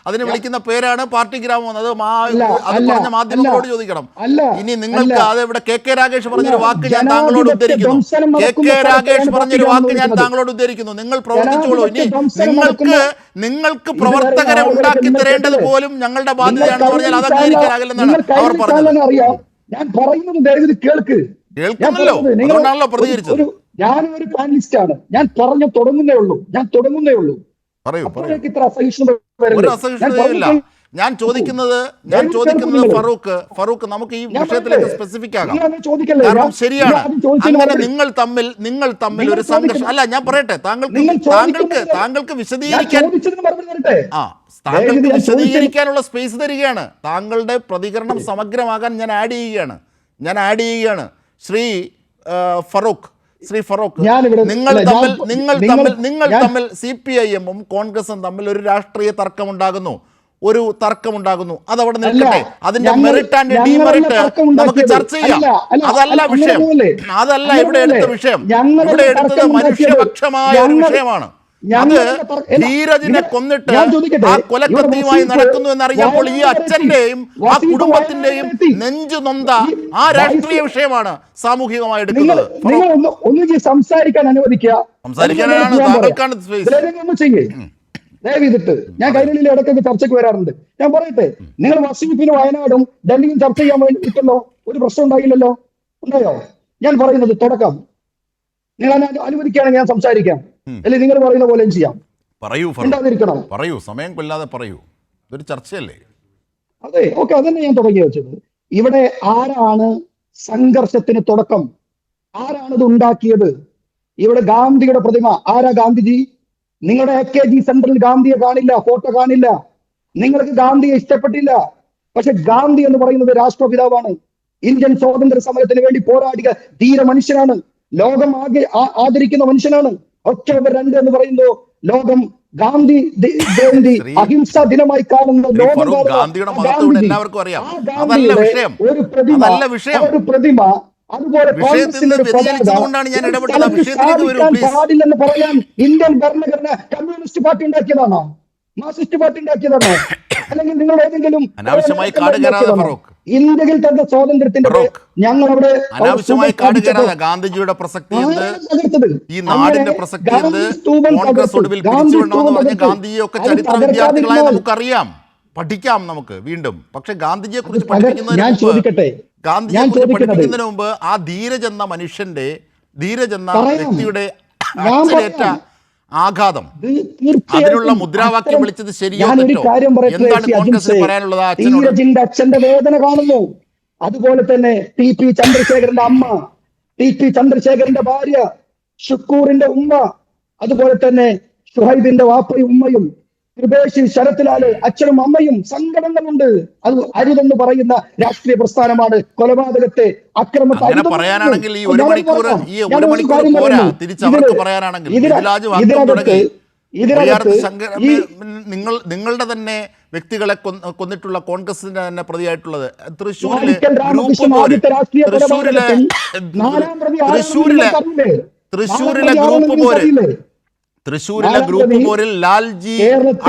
അതിന് വിളിക്കുന്ന പേരാണ് പാർട്ടി ഗ്രാമം. അത് പറഞ്ഞ മാധ്യമങ്ങളോട് ചോദിക്കണം. ഇനി നിങ്ങൾക്ക് അത് ഇവിടെ KK രാഗേഷ് പറഞ്ഞൊരു വാക്ക് ഞാൻ താങ്കളോട് ഉദ്ധരിക്കുന്നു. KK രാഗേഷ് പറഞ്ഞൊരു വാക്ക് ഞാൻ താങ്കളോട് ഉദ്ധരിക്കുന്നു. നിങ്ങൾ പ്രവർത്തിച്ചോളൂ. ഇനി നിങ്ങൾക്ക് പ്രവർത്തകരെ ഉണ്ടാക്കി തരേണ്ടത് പോലും ഞങ്ങളുടെ ബാധ്യതയാണെന്ന് പറഞ്ഞാൽ അത് അംഗീകരിക്കാനാകില്ലെന്നാണ് അവർ പറഞ്ഞത്. ഞാൻ പറയുന്നത് കേൾക്ക്. കേൾക്കുന്നല്ലോ, അതുകൊണ്ടാണല്ലോ പ്രതികരിച്ചത്. ഞാനൊരു പാനലിസ്റ്റ് ആണ്. ഞാൻ തുടങ്ങുന്നേ ഉള്ളൂ. അപ്പോഴേക്ക് ഇത്ര അസഹിഷ്ണുത അസഹിഷ്ണുതയില്ല. ഞാൻ ചോദിക്കുന്നത് ഫറൂഖ്, നമുക്ക് ഈ വിഷയത്തിലേക്ക് സ്പെസിഫിക് ആകാം. കാരണം ശരിയാണ്, അങ്ങനെ നിങ്ങൾ തമ്മിൽ ഒരു സംഘർഷം അല്ല. ഞാൻ പറയട്ടെ, താങ്കൾക്ക് വിശദീകരിക്കാനുള്ള സ്പേസ് തരികയാണ്. താങ്കളുടെ പ്രതികരണം സമഗ്രമാകാൻ ഞാൻ ആഡ് ചെയ്യുകയാണ്. ശ്രീ ഫറൂഖ്, നിങ്ങൾ തമ്മിൽ CPIM-ഉം കോൺഗ്രസും തമ്മിൽ ഒരു രാഷ്ട്രീയ തർക്കമുണ്ടാകുന്നു. അതവിടെ നിൽക്കട്ടെ. അതിന്റെ മെറിറ്റ് ആൻഡ് ഡിമെറിറ്റ് നമുക്ക് ചർച്ച ചെയ്യാം. അതല്ല വിഷയം. അതല്ല ഇവിടെ എടുത്ത വിഷയം. ഇവിടെ എടുത്തത് മനുഷ്യപക്ഷമായ ഒരു വിഷയമാണ്. അത് ധീരജിനെ കൊന്നിട്ട് ആ കൊലക്കൃത്യമായി നടക്കുന്നു എന്നറിഞ്ഞപ്പോൾ ഈ അച്ഛന്റെയും ആ കുടുംബത്തിന്റെയും നെഞ്ചു നൊന്ത ആ രാഷ്ട്രീയ വിഷയമാണ് സാമൂഹികമായി എടുക്കുന്നത്. സംസാരിക്കാനാണ് താങ്കൾക്കാണ് ദയവിതിട്ട് ഞാൻ കൈരളിയിൽ ഇടയ്ക്കൊക്കെ ചർച്ചയ്ക്ക് വരാറുണ്ട്. ഞാൻ പറയട്ടെ, നിങ്ങൾ വസീഫിന് വയനാടും ഡൽഹിയും ചർച്ച ചെയ്യാൻ വേണ്ടിയിട്ടല്ലോ, ഒരു പ്രശ്നം ഉണ്ടായില്ലല്ലോ? ഉണ്ടായോ? ഞാൻ പറയുന്നത് തുടക്കം നിങ്ങൾ അനുവദിക്കുകയാണെങ്കിൽ ഞാൻ സംസാരിക്കാം, അല്ലെങ്കിൽ നിങ്ങൾ പറയുന്ന പോലെയും ചെയ്യാം. പറയൂ, സമയം കൊല്ലാതെ പറയൂ. ഇതൊരു ചർച്ചയല്ലേ? അതെ, ഓക്കെ, അതന്നെ ഞാൻ തുടങ്ങി വെച്ചത്. ഇവിടെ ആരാണ് സംഘർഷത്തിന് തുടക്കം? ആരാണിത് ഉണ്ടാക്കിയത്? ഇവിടെ ഗാന്ധിയുടെ പ്രതിമ. ആരാ ഗാന്ധിജി? നിങ്ങളുടെ AKG സെന്ററിൽ ഗാന്ധിയെ കാണില്ല, ഫോട്ടോ കാണില്ല. നിങ്ങൾക്ക് ഗാന്ധിയെ ഇഷ്ടപ്പെട്ടില്ല. പക്ഷെ ഗാന്ധി എന്ന് പറയുന്നത് രാഷ്ട്രപിതാവാണ്. ഇന്ത്യൻ സ്വാതന്ത്ര്യ സമരത്തിന് വേണ്ടി പോരാടിയ ധീര മനുഷ്യനാണ്. ലോകം ആകെ ആദരിക്കുന്ന മനുഷ്യനാണ്. ഒക്ടോബർ 2 എന്ന് പറയുമ്പോൾ ലോകം ഗാന്ധി ജയന്തി അഹിംസാ ദിനമായി കാണുന്ന ഒരു പ്രതിമ അതുപോലെ പാടില്ലെന്ന് പറയാൻ ഇന്ത്യൻ ഭരണഘടന കമ്മ്യൂണിസ്റ്റ് പാർട്ടി ഉണ്ടാക്കിയതാണോ? മാർക്സിസ്റ്റ് പാർട്ടി ഉണ്ടാക്കിയതാണോ? അല്ലെങ്കിൽ നിങ്ങൾ ഏതെങ്കിലും ഇന്ത്യയിൽ തന്നെ സ്വാതന്ത്ര്യത്തിന്റെ ഞങ്ങൾ അവിടെ ഗാന്ധിജിയുടെ പ്രസക്തി ഈ നാടിന്റെ പ്രസക്തി ഗാന്ധിജിയൊക്കെ ചരിത്ര വിദ്യാർത്ഥികളായി നമുക്കറിയാം, പഠിക്കാം നമുക്ക് വീണ്ടും. പക്ഷെ ഗാന്ധിജിയെ കുറിച്ച് പഠിപ്പിക്കുന്നതിന് മുമ്പ് ആ ധീരജെന്ന മനുഷ്യന്റെ വ്യക്തിയുടെ അച്ഛനേറ്റ ആഘാതം, അതിനുള്ള മുദ്രാവാക്യം വിളിച്ചത് ശരിയോ തെറ്റോ? എന്താണ് കോൺഗ്രസിന് പറയാനുള്ളത് ആ അച്ഛനോട്? അച്ഛന്റെ വേദന കാണുന്നു. അതുപോലെ തന്നെ TP ചന്ദ്രശേഖരന്റെ അമ്മ, TP ചന്ദ്രശേഖരന്റെ ഭാര്യ, ഷുക്കൂറിന്റെ ഉമ്മ, അതുപോലെ തന്നെ ഷുഹൈബിന്റെ വാപ്പയും ഉമ്മയും, കൃപേഷ്, ശരത്ലാല് അച്ഛനും അമ്മയും സങ്കടങ്ങളുണ്ട്. അത് അരുതെന്ന് പറയുന്ന രാഷ്ട്രീയ പ്രസ്ഥാനമാണ് കൊലപാതകത്തെ, അക്രമത്തെ പറയാനാണെങ്കിൽ ഈ ഒരു മണിക്കൂർ പോരാ. തിരിച്ചവർക്ക് പറയാനാണെങ്കിൽ നിങ്ങളുടെ തന്നെ വ്യക്തികളെ കൊന്നിട്ടുള്ള കോൺഗ്രസിന്റെ തന്നെ പ്രതിയായിട്ടുള്ളത് തൃശ്ശൂരിലെ ഗ്രൂപ്പ് പോരിൽ ലാൽജി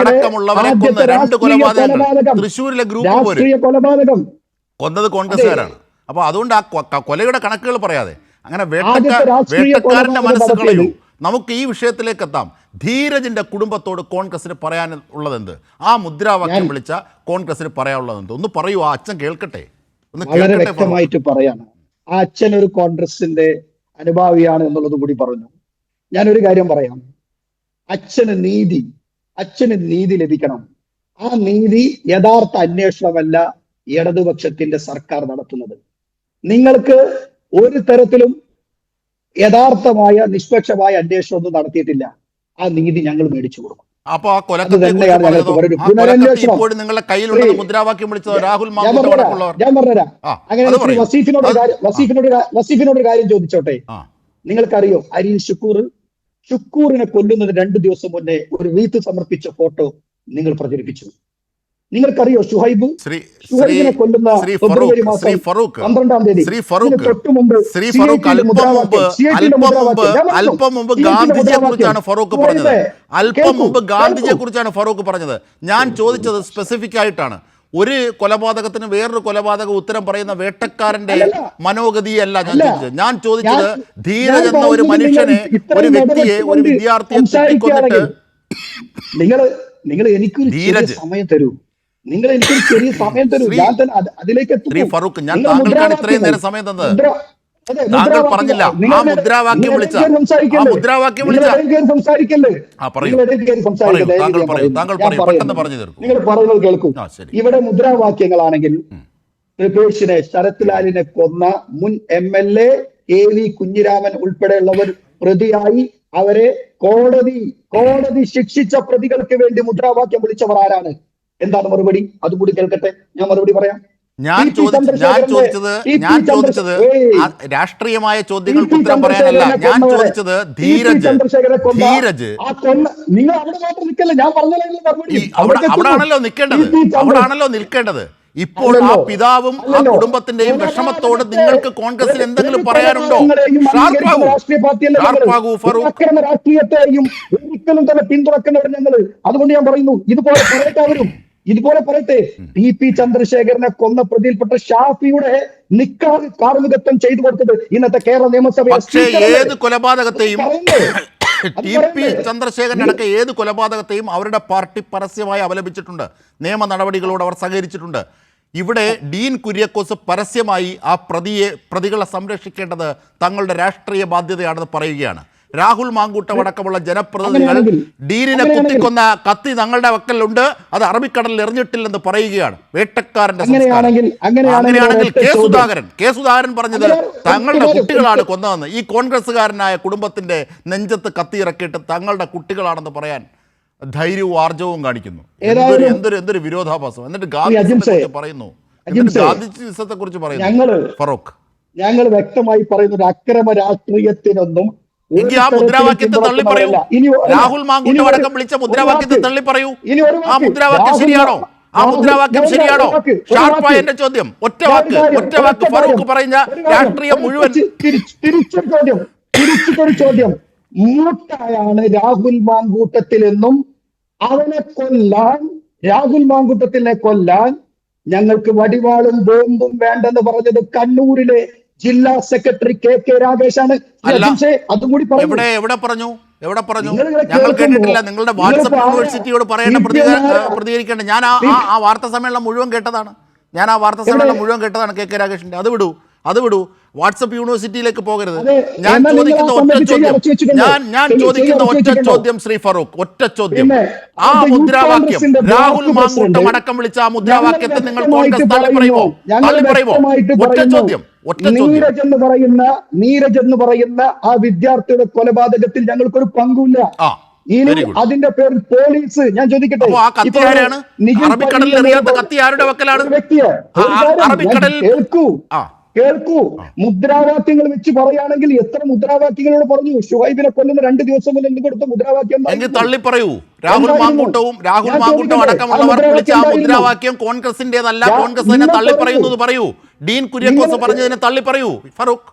അടക്കമുള്ളവരെ കൊന്ന 2 കൊലപാതകങ്ങൾ തൃശ്ശൂരിലെ ഗ്രൂപ്പ് പോര് കൊന്നത് കോൺഗ്രസ്സുകാരാണ്. അപ്പൊ അതുകൊണ്ട് ആ കൊലയുടെ കണക്കുകൾ പറയാതെ അങ്ങനെ വേട്ടക്കാരന്റെ മനസ്സ് കളയൂ. നമുക്ക് ഈ വിഷയത്തിലേക്ക് എത്താം. ധീരജിന്റെ കുടുംബത്തോട് കോൺഗ്രസിന് പറയാനുള്ളത് എന്ത്? ആ മുദ്രാവാക്യം വിളിച്ച കോൺഗ്രസിന് പറയാനുള്ളത് എന്ത്? ഒന്ന് പറയൂ, ആ അച്ഛൻ കേൾക്കട്ടെ. വളരെ വ്യക്തമായിട്ട് പറയാണ്. ആ അച്ഛൻ ഒരു കോൺഗ്രസിന്റെ അനുഭാവിയാണ് എന്നുള്ളത് കൂടി പറഞ്ഞു. ഞാനൊരു കാര്യം പറയാം. അച്ഛന് നീതി ലഭിക്കണം. ആ നീതി യഥാർത്ഥ അന്വേഷണമല്ല ഇടതുപക്ഷത്തിന്റെ സർക്കാർ നടത്തുന്നത്. നിങ്ങൾക്ക് ഒരു തരത്തിലും യഥാർത്ഥമായ നിഷ്പക്ഷമായ അന്വേഷണം ഒന്നും നടത്തിയിട്ടില്ല. ആ നീതി ഞങ്ങൾ മേടിച്ചു കൊടുക്കും. അപ്പൊ ആ കൊലക്കത്തിയെ കുറിച്ച് പറഞ്ഞതോ? ആ കൊലക്കത്തി ഇപ്പോഴും നിങ്ങളുടെ കയ്യിലുണ്ടെന്ന് മുദ്രാവാക്യം വിളിച്ചത് രാഹുൽ മാങ്കൂട്ടം അടക്കമുള്ളവർ. ഞാൻ പറഞ്ഞുതരാം. അങ്ങനെ വസീഫിനോട് കാര്യം ചോദിച്ചോട്ടെ. നിങ്ങൾക്കറിയോ അരിയിൽ ഷുക്കൂറിനെ കൊല്ലുന്നതിന് 2 ദിവസം മുന്നേ ഒരു റീത്ത് സമർപ്പിച്ച ഫോട്ടോ നിങ്ങൾ പ്രചരിപ്പിച്ചു. നിങ്ങൾക്കറിയോ ഷുഹൈബിനെ കൊല്ലുന്ന ഫെബ്രുവരി മാസം 12-ാം തീയതി തൊട്ടു മുമ്പ് അല്പം മുമ്പ് ഗാന്ധിജിയെ കുറിച്ചാണ് ഫറൂഖ് പറഞ്ഞത്. അല്പം മുമ്പ് ഗാന്ധിജിയെ കുറിച്ചാണ് ഫറൂഖ് പറഞ്ഞത്. ഞാൻ ചോദിച്ചത് സ്പെസിഫിക് ആയിട്ടാണ്. ഒരു കൊലപാതകത്തിന് വേറൊരു കൊലപാതക ഉത്തരം പറയുന്ന വേട്ടക്കാരന്റെ മനോഗതിയല്ല ഞാൻ ചോദിച്ചത്. ധീരജ് എന്ന ഒരു മനുഷ്യനെ, ഒരു വ്യക്തിയെ, ഒരു വിദ്യാർത്ഥിയെ കുത്തിക്കൊന്നിട്ട് നിങ്ങൾ എനിക്കൊരു സമയം തരൂ. നിങ്ങൾ എനിക്കൊരു ചെറിയ സമയം തരൂ. ഞാൻ തന്നെ അതിലേക്ക് ഫറൂഖ്, ഞാൻ താങ്കൾക്കാണ് ഇത്രയും നേരം സമയം തന്നത്. താങ്കൾ പറഞ്ഞില്ല ആ മുദ്രാവാക്യം വിളിച്ച സംസാരിക്കല്ലേ. നിങ്ങൾ പറയുന്നത് കേൾക്കൂ. ഇവിടെ മുദ്രാവാക്യങ്ങളാണെങ്കിൽ കൃപേഷിനെ, ശരത് ലാലിനെ കൊന്ന മുൻ MLA AV കുഞ്ഞിരാമൻ ഉൾപ്പെടെയുള്ളവർ പ്രതിയായി അവരെ കോടതി ശിക്ഷിച്ച പ്രതികൾക്ക് വേണ്ടി മുദ്രാവാക്യം വിളിച്ചവർ ആരാണ്? എന്താണ് മറുപടി? അതുകൂടി കേൾക്കട്ടെ, ഞാൻ മറുപടി പറയാം. ഞാൻ ചോദിച്ചത് രാഷ്ട്രീയമായ ചോദ്യങ്ങൾക്ക് ഉത്തരം പറയാനല്ല. ഞാൻ ചോദിച്ചത് ധീരജ് നിങ്ങൾ അവിടെ മാത്രം നിൽക്കല്ലേ, ഞാൻ പറഞ്ഞ അവിടാണല്ലോ നിൽക്കേണ്ടത്. ഇപ്പോൾ ആ പിതാവും ആ കുടുംബത്തിന്റെയും വിഷമത്തോട് നിങ്ങൾക്ക് കോൺഗ്രസിൽ എന്തെങ്കിലും പറയാനുണ്ടോ? രാഷ്ട്രീയത്തെയും ഒരിക്കലും തന്നെ പിന്തുണക്കുന്നവർ ഞങ്ങള്. അതുകൊണ്ട് ഞാൻ പറയുന്നു, ഇതുപോലെ പറയട്ടെ. TP ചന്ദ്രശേഖരനെ കൊന്ന പ്രതിയിൽപ്പെട്ട ഷാഫിയുടെ നിക്കാഹ് കാർമികത്വം ചെയ്തു കൊടുത്തത് ഇന്നത്തെ കേരള നിയമസഭ. ഏത് കൊലപാതകത്തെയും TP ചന്ദ്രശേഖരനടക്കം ഏത് കൊലപാതകത്തെയും അവരുടെ പാർട്ടി പരസ്യമായി അപലപിച്ചിട്ടുണ്ട്. നിയമ നടപടികളോട് അവർ സഹകരിച്ചിട്ടുണ്ട്. ഇവിടെ ഡീൻ കുര്യാക്കോസ് പരസ്യമായി ആ പ്രതികളെ സംരക്ഷിക്കേണ്ടത് തങ്ങളുടെ രാഷ്ട്രീയ ബാധ്യതയാണെന്ന് പറയുകയാണ്. രാഹുൽ മാങ്കൂട്ടം അടക്കമുള്ള ജനപ്രതിനിധികൾ ഡീനിനെ കുത്തിക്കൊന്ന കത്തി തങ്ങളുടെ വക്കലുണ്ട്, അത് അറബിക്കടലിൽ എറിഞ്ഞിട്ടില്ലെന്ന് പറയുകയാണ്. വേട്ടക്കാരന്റെ അങ്ങനെയാണെങ്കിൽ കെ സുധാകരൻ പറഞ്ഞത് തങ്ങളുടെ കുട്ടികളാണ് കൊന്നതെന്ന്. ഈ കോൺഗ്രസ്സുകാരനായ കുടുംബത്തിന്റെ നെഞ്ചത്ത് കത്തിയിറക്കിയിട്ട് തങ്ങളുടെ കുട്ടികളാണെന്ന് പറയാൻ ധൈര്യവും ആർജവും കാണിക്കുന്നു. എന്തൊരു വിരോധാഭാസം. എന്നിട്ട് ഗാന്ധിജിയെ പറയുന്നു, ഗാന്ധിജിസത്തെ കുറിച്ച് പറയുന്നു ഫറൂഖ്. ഞങ്ങൾ വ്യക്തമായി പറയുന്നത് അക്രമ രാഷ്ട്രീയത്തിനൊന്നും ആ മുദ്രാവാക്യത്തെ തള്ളി പറയൂ. രാഹുൽ മാങ്കൂട്ടം അടക്കം വിളിച്ച മുദ്രാവാക്യത്തെ തള്ളി പറയൂ. ആ മുദ്രാവാക്യം ശരിയാണോ? ആ മുദ്രാവാക്യം ശരിയാണോ? ഷാർപ്പായ എന്റെ ചോദ്യം. ഒറ്റ വാക്ക് ഫറൂഖ് പറയുന്ന രാഷ്ട്രീയം മുഴുവൻ. തിരിച്ചൊരു ചോദ്യം. മൂട്ടായാണ് രാഹുൽ മാങ്കൂട്ടത്തിലെന്നും രാഹുൽ മാങ്കൂട്ടത്തിനെ കൊല്ലാൻ ഞങ്ങൾക്ക് വടിവാളും ബോംബും വേണ്ടെന്ന് പറഞ്ഞത് കണ്ണൂരിലെ ജില്ലാ സെക്രട്ടറി KK രാഗേഷാണ്. എവിടെ പറഞ്ഞു? ഞങ്ങൾ കേട്ടിട്ടില്ല. നിങ്ങളുടെ വാട്സപ്പ് യൂണിവേഴ്സിറ്റിയോട് പറയേണ്ട പ്രതികരിക്കേണ്ട. ഞാൻ ആ വാർത്താ സമ്മേളനം മുഴുവൻ കേട്ടതാണ്. KK രാഗേഷിന്റെ. അത് വിടൂ. വാട്സപ്പ് യൂണിവേഴ്സിറ്റിയിലേക്ക് പോകരുത്. ഞാൻ ചോദിക്കുന്ന ഒറ്റ ചോദ്യം ശ്രീ ഫറൂഖ്, ഒറ്റ ചോദ്യം. ആ മുദ്രാവാക്യം രാഹുൽ മാങ്കൂട്ടം അടക്കം വിളിച്ച ആ മുദ്രാവാക്യത്തെ നിങ്ങൾ കോൺഗ്രസ് തള്ളി പറയുമോ? ഒറ്റ ചോദ്യം. നീരജ് എന്ന് പറയുന്ന ആ വിദ്യാർത്ഥിയുടെ കൊലപാതകത്തിൽ ഞങ്ങൾക്കൊരു പങ്കുമില്ല. ഇനി അതിന്റെ പേരിൽ പോലീസ്, ഞാൻ ചോദിക്കട്ടെ, അറബിക്കടലിൽ എറിയാത്ത കത്തി ആരുടെ വക്കലാണ്? കേൾക്കൂ. മുദ്രാവാക്യങ്ങൾ വെച്ച് പറയുകയാണെങ്കിൽ എത്ര മുദ്രാവാക്യങ്ങളോട് പറഞ്ഞു. ഷുഹൈബിനെ കൊല്ലുന്ന 2 ദിവസം മുന്നേ കൊടുത്ത മുദ്രാവാക്യം തള്ളി പറയൂ. രാഹുൽ മാങ്കൂട്ടവും അടക്കമുള്ളവർ വിളിച്ച ആ മുദ്രാവാക്യം കോൺഗ്രസിന്റേതല്ല, കോൺഗ്രസ് തന്നെ തള്ളി പറയുന്നത് പറയൂ. ഡീൻ കുര്യാക്കോസ് പറഞ്ഞതിനെ തള്ളി പറയൂ ഫറൂഖ്.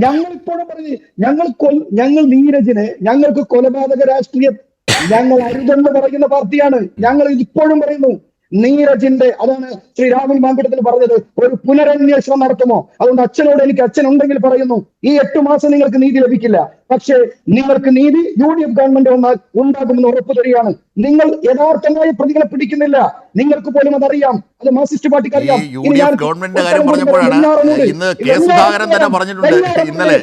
ഞങ്ങൾ ഇപ്പോഴും പറഞ്ഞു, ഞങ്ങൾ നീരജിനെ, ഞങ്ങൾക്ക് കൊലപാതക രാഷ്ട്രീയം ഞങ്ങൾ അരുതെന്ന് പറയുന്ന പാർട്ടിയാണ്. ഞങ്ങൾ ഇപ്പോഴും പറയുന്നു, നീരജിന്റെ, അതാണ് ശ്രീ രാഹുൽ മാങ്കൂട്ടത്തിൽ പറഞ്ഞത്, ഒരു പുനരന്വേഷണം നടത്തുമോ? അതുകൊണ്ട് അച്ഛനോട്, എനിക്ക് അച്ഛനുണ്ടെങ്കിൽ പറയുന്നു, ഈ 8 മാസം നിങ്ങൾക്ക് നീതി ലഭിക്കില്ല. പക്ഷേ നിങ്ങൾക്ക് നീതി UDF ഗവൺമെന്റ് ഉണ്ടാകുമെന്ന് ഉറപ്പു തരികയാണ്. നിങ്ങൾ യഥാർത്ഥമായ പ്രതികളെ പിടിക്കുന്നില്ല. നിങ്ങൾക്ക് പോലും അതറിയാം. അത് മാർക്സിസ്റ്റ് പാർട്ടിക്ക് ഈ അറിയാം. UDF ഗവൺമെന്റിന്റെ കാര്യം പറഞ്ഞപ്പോഴാണ് ഇന്ന് കെ സുധാകരൻ തന്നെ പറഞ്ഞിട്ടുണ്ട് ഇന്നലെ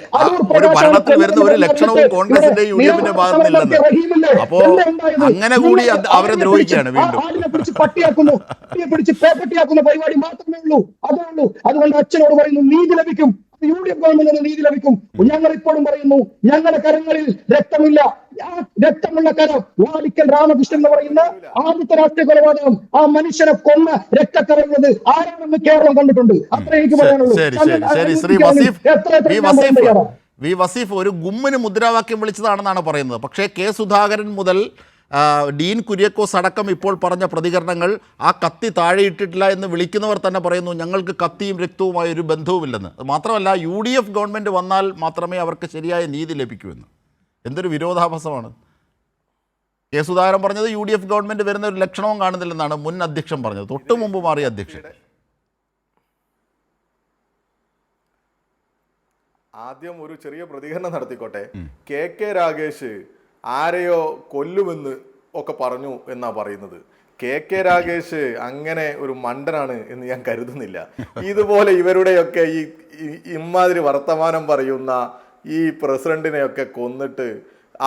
ഒരു ഭരണത്തിൽ വരുന്ന ഒരു ലക്ഷണവും കോൺഗ്രസിന്റെ UDFന്റെ ഭാഗത്തുനിന്നില്ലെന്ന്. അപ്പോ അങ്ങനെ കൂടി അവരെ ദ്രോഹിക്കുകയാണ് വീണ്ടും. ആടിനെ പിടിച്ച് പട്ടിയാക്കുന്നു, പിടിച്ച് പേപ്പട്ടിയാക്കുന്ന പരിപാടി മാത്രമേ ഉള്ളൂ. അതേ ഉള്ളൂ. അതുകൊണ്ട് അച്ഛനോട് പറയുന്നു, നീതി ലഭിക്കും. UDF ഗവൺമെന്റിന് നീതി ലഭിക്കും. ഞങ്ങൾ ഇപ്പോഴും പറയുന്നു, ഞങ്ങളുടെ കരങ്ങളിൽ രക്തമില്ല. ആ രക്തമുള്ള കരം വാടിക്കൽ രാമകൃഷ്ണൻ എന്ന് പറയുന്ന ആദ്യത്തെ രാഷ്ട്രീയ കൊലപാതകം, ആ മനുഷ്യനെ കൊന്ന രക്തക്കറയുന്നത് ആരാണെന്ന് കേരളം കണ്ടിട്ടുണ്ട്. അത്രേ എനിക്ക് പറയാനുള്ളൂ. വി വസീഫ് ഒരു ഗുമ്മിന് മുദ്രാവാക്യം വിളിച്ചതാണെന്നാണ് പറയുന്നത്. പക്ഷേ കെ സുധാകരൻ മുതൽ ഡീൻ കുര്യാക്കോസ് അടക്കം ഇപ്പോൾ പറഞ്ഞ പ്രതികരണങ്ങൾ ആ കത്തി താഴെയിട്ടിട്ടില്ല എന്ന് വിളിക്കുന്നവർ തന്നെ പറയുന്നു ഞങ്ങൾക്ക് കത്തിയും രക്തവുമായ ഒരു ബന്ധവുമില്ലെന്ന്. മാത്രമല്ല UDF ഗവൺമെൻറ് വന്നാൽ മാത്രമേ അവർക്ക് ശരിയായ നീതി ലഭിക്കൂ എന്ന്. എന്തൊരു വിരോധാഭാസമാണ്. കെ സുധാകരൻ പറഞ്ഞത് UDF ഗവൺമെൻറ് വരുന്ന ഒരു ലക്ഷണവും കാണുന്നില്ലെന്നാണ് മുൻ അധ്യക്ഷൻ പറഞ്ഞത്, തൊട്ടു മുമ്പ് മാറിയ അധ്യക്ഷൻ. ആദ്യം ഒരു ചെറിയ പ്രതികരണം നടത്തിക്കോട്ടെ. കെ രാഗേഷ് ആരെയോ കൊല്ലുമെന്ന് ഒക്കെ പറഞ്ഞു എന്നാ പറയുന്നത്. കെ രാഗേഷ് അങ്ങനെ ഒരു മണ്ടനാണ് എന്ന് ഞാൻ കരുതുന്നില്ല. ഇതുപോലെ ഇവരുടെയൊക്കെ ഈ ഇമാതിരി വർത്തമാനം പറയുന്ന ഈ പ്രസിഡന്റിനെയൊക്കെ കൊന്നിട്ട്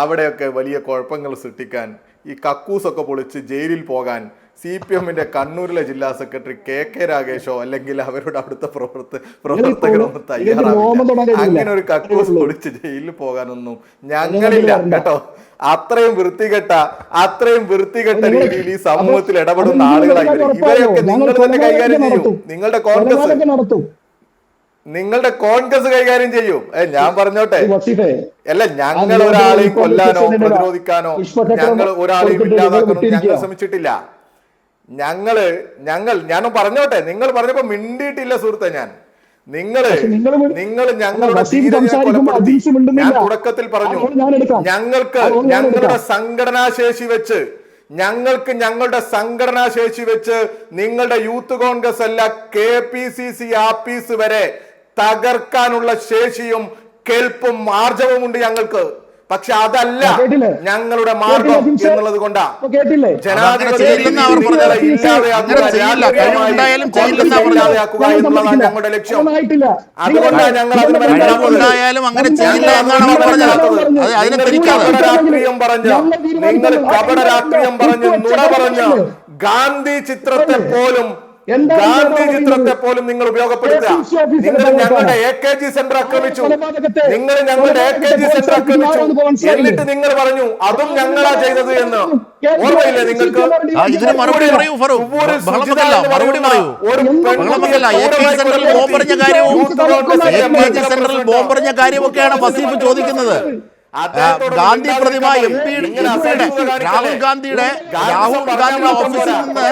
അവിടെയൊക്കെ വലിയ കുഴപ്പങ്ങൾ സൃഷ്ടിക്കാൻ, ഈ കക്കൂസൊക്കെ പൊളിച്ച് ജയിലിൽ പോകാൻ CPMന്റെ കണ്ണൂരിലെ ജില്ലാ സെക്രട്ടറി കെ രാഗേഷോ അല്ലെങ്കിൽ അവരുടെ അവിടുത്തെ പ്രവർത്തകരൊന്നും തയ്യാറാവില്ല. അങ്ങനെ ഒരു കക്കൂസ് പൊളിച്ച് ജയിലിൽ പോകാനൊന്നും ഞങ്ങളില്ല കേട്ടോ. അത്രയും വൃത്തികെട്ട രീതിയിൽ ഈ സമൂഹത്തിൽ ഇടപെടുന്ന ആളുകളായി ഇവരെയൊക്കെ നിങ്ങൾ തന്നെ കൈകാര്യം ചെയ്യും. നിങ്ങളുടെ കോൺഗ്രസ് കൈകാര്യം ചെയ്യും. ഞാൻ പറഞ്ഞോട്ടെ, അല്ല ഞങ്ങൾ ഒരാളെയും കൊല്ലാനോ പ്രതിരോധിക്കാനോ ഞങ്ങൾ ഒരാളെയും ഇല്ലാതാക്കാനോ ഞങ്ങൾ ശ്രമിച്ചിട്ടില്ല. ഞാനും പറഞ്ഞോട്ടെ, നിങ്ങൾ പറഞ്ഞപ്പോ മിണ്ടിയിട്ടില്ല സുഹൃത്തെ. നിങ്ങൾ ഞങ്ങളുടെ ധീരതയെ കൊലപ്പെടുത്തി. ഞാൻ തുടക്കത്തിൽ പറഞ്ഞു ഞങ്ങളുടെ സംഘടനാശേഷി വെച്ച് നിങ്ങളുടെ യൂത്ത് കോൺഗ്രസ് അല്ല KPCC ആഫീസ് വരെ തകർക്കാനുള്ള ശേഷിയും കെൽപ്പും ആർജവും ഉണ്ട് ഞങ്ങൾക്ക്. പക്ഷെ അതല്ല ഞങ്ങളുടെ മാർഗം എന്നുള്ളത് കൊണ്ടാ എന്നുള്ളതാണ് ഞങ്ങളുടെ ലക്ഷ്യം. അതുകൊണ്ടാണ് ഞങ്ങൾ രാഷ്ട്രീയം പറഞ്ഞ് നിങ്ങൾ കപട രാഷ്ട്രീയം പറഞ്ഞ് നുണ പറഞ്ഞ് ഗാന്ധി ചിത്രത്തെ പോലും നിങ്ങൾ ഉപയോഗപ്പെടുത്തുക. നിങ്ങൾ ഞങ്ങളുടെ AKG സെന്റർ ആക്രമിച്ചു. എന്നിട്ട് നിങ്ങൾ പറഞ്ഞു അതും ഞങ്ങളാ ചെയ്തത് എന്ന്. ഓർമ്മയില്ലേ നിങ്ങൾക്ക്? ഇതിന് മറുപടി പറയൂ ഫറൂഖ്. മറുപടി പറയൂ. ബോംബെറിഞ്ഞ കാര്യമൊക്കെയാണ് വസീഫ് ചോദിക്കുന്നത്. ഗാന്ധി പ്രതിമ രാഹുൽ ഗാന്ധിയുടെ ഓഫീസിൽ നിന്ന്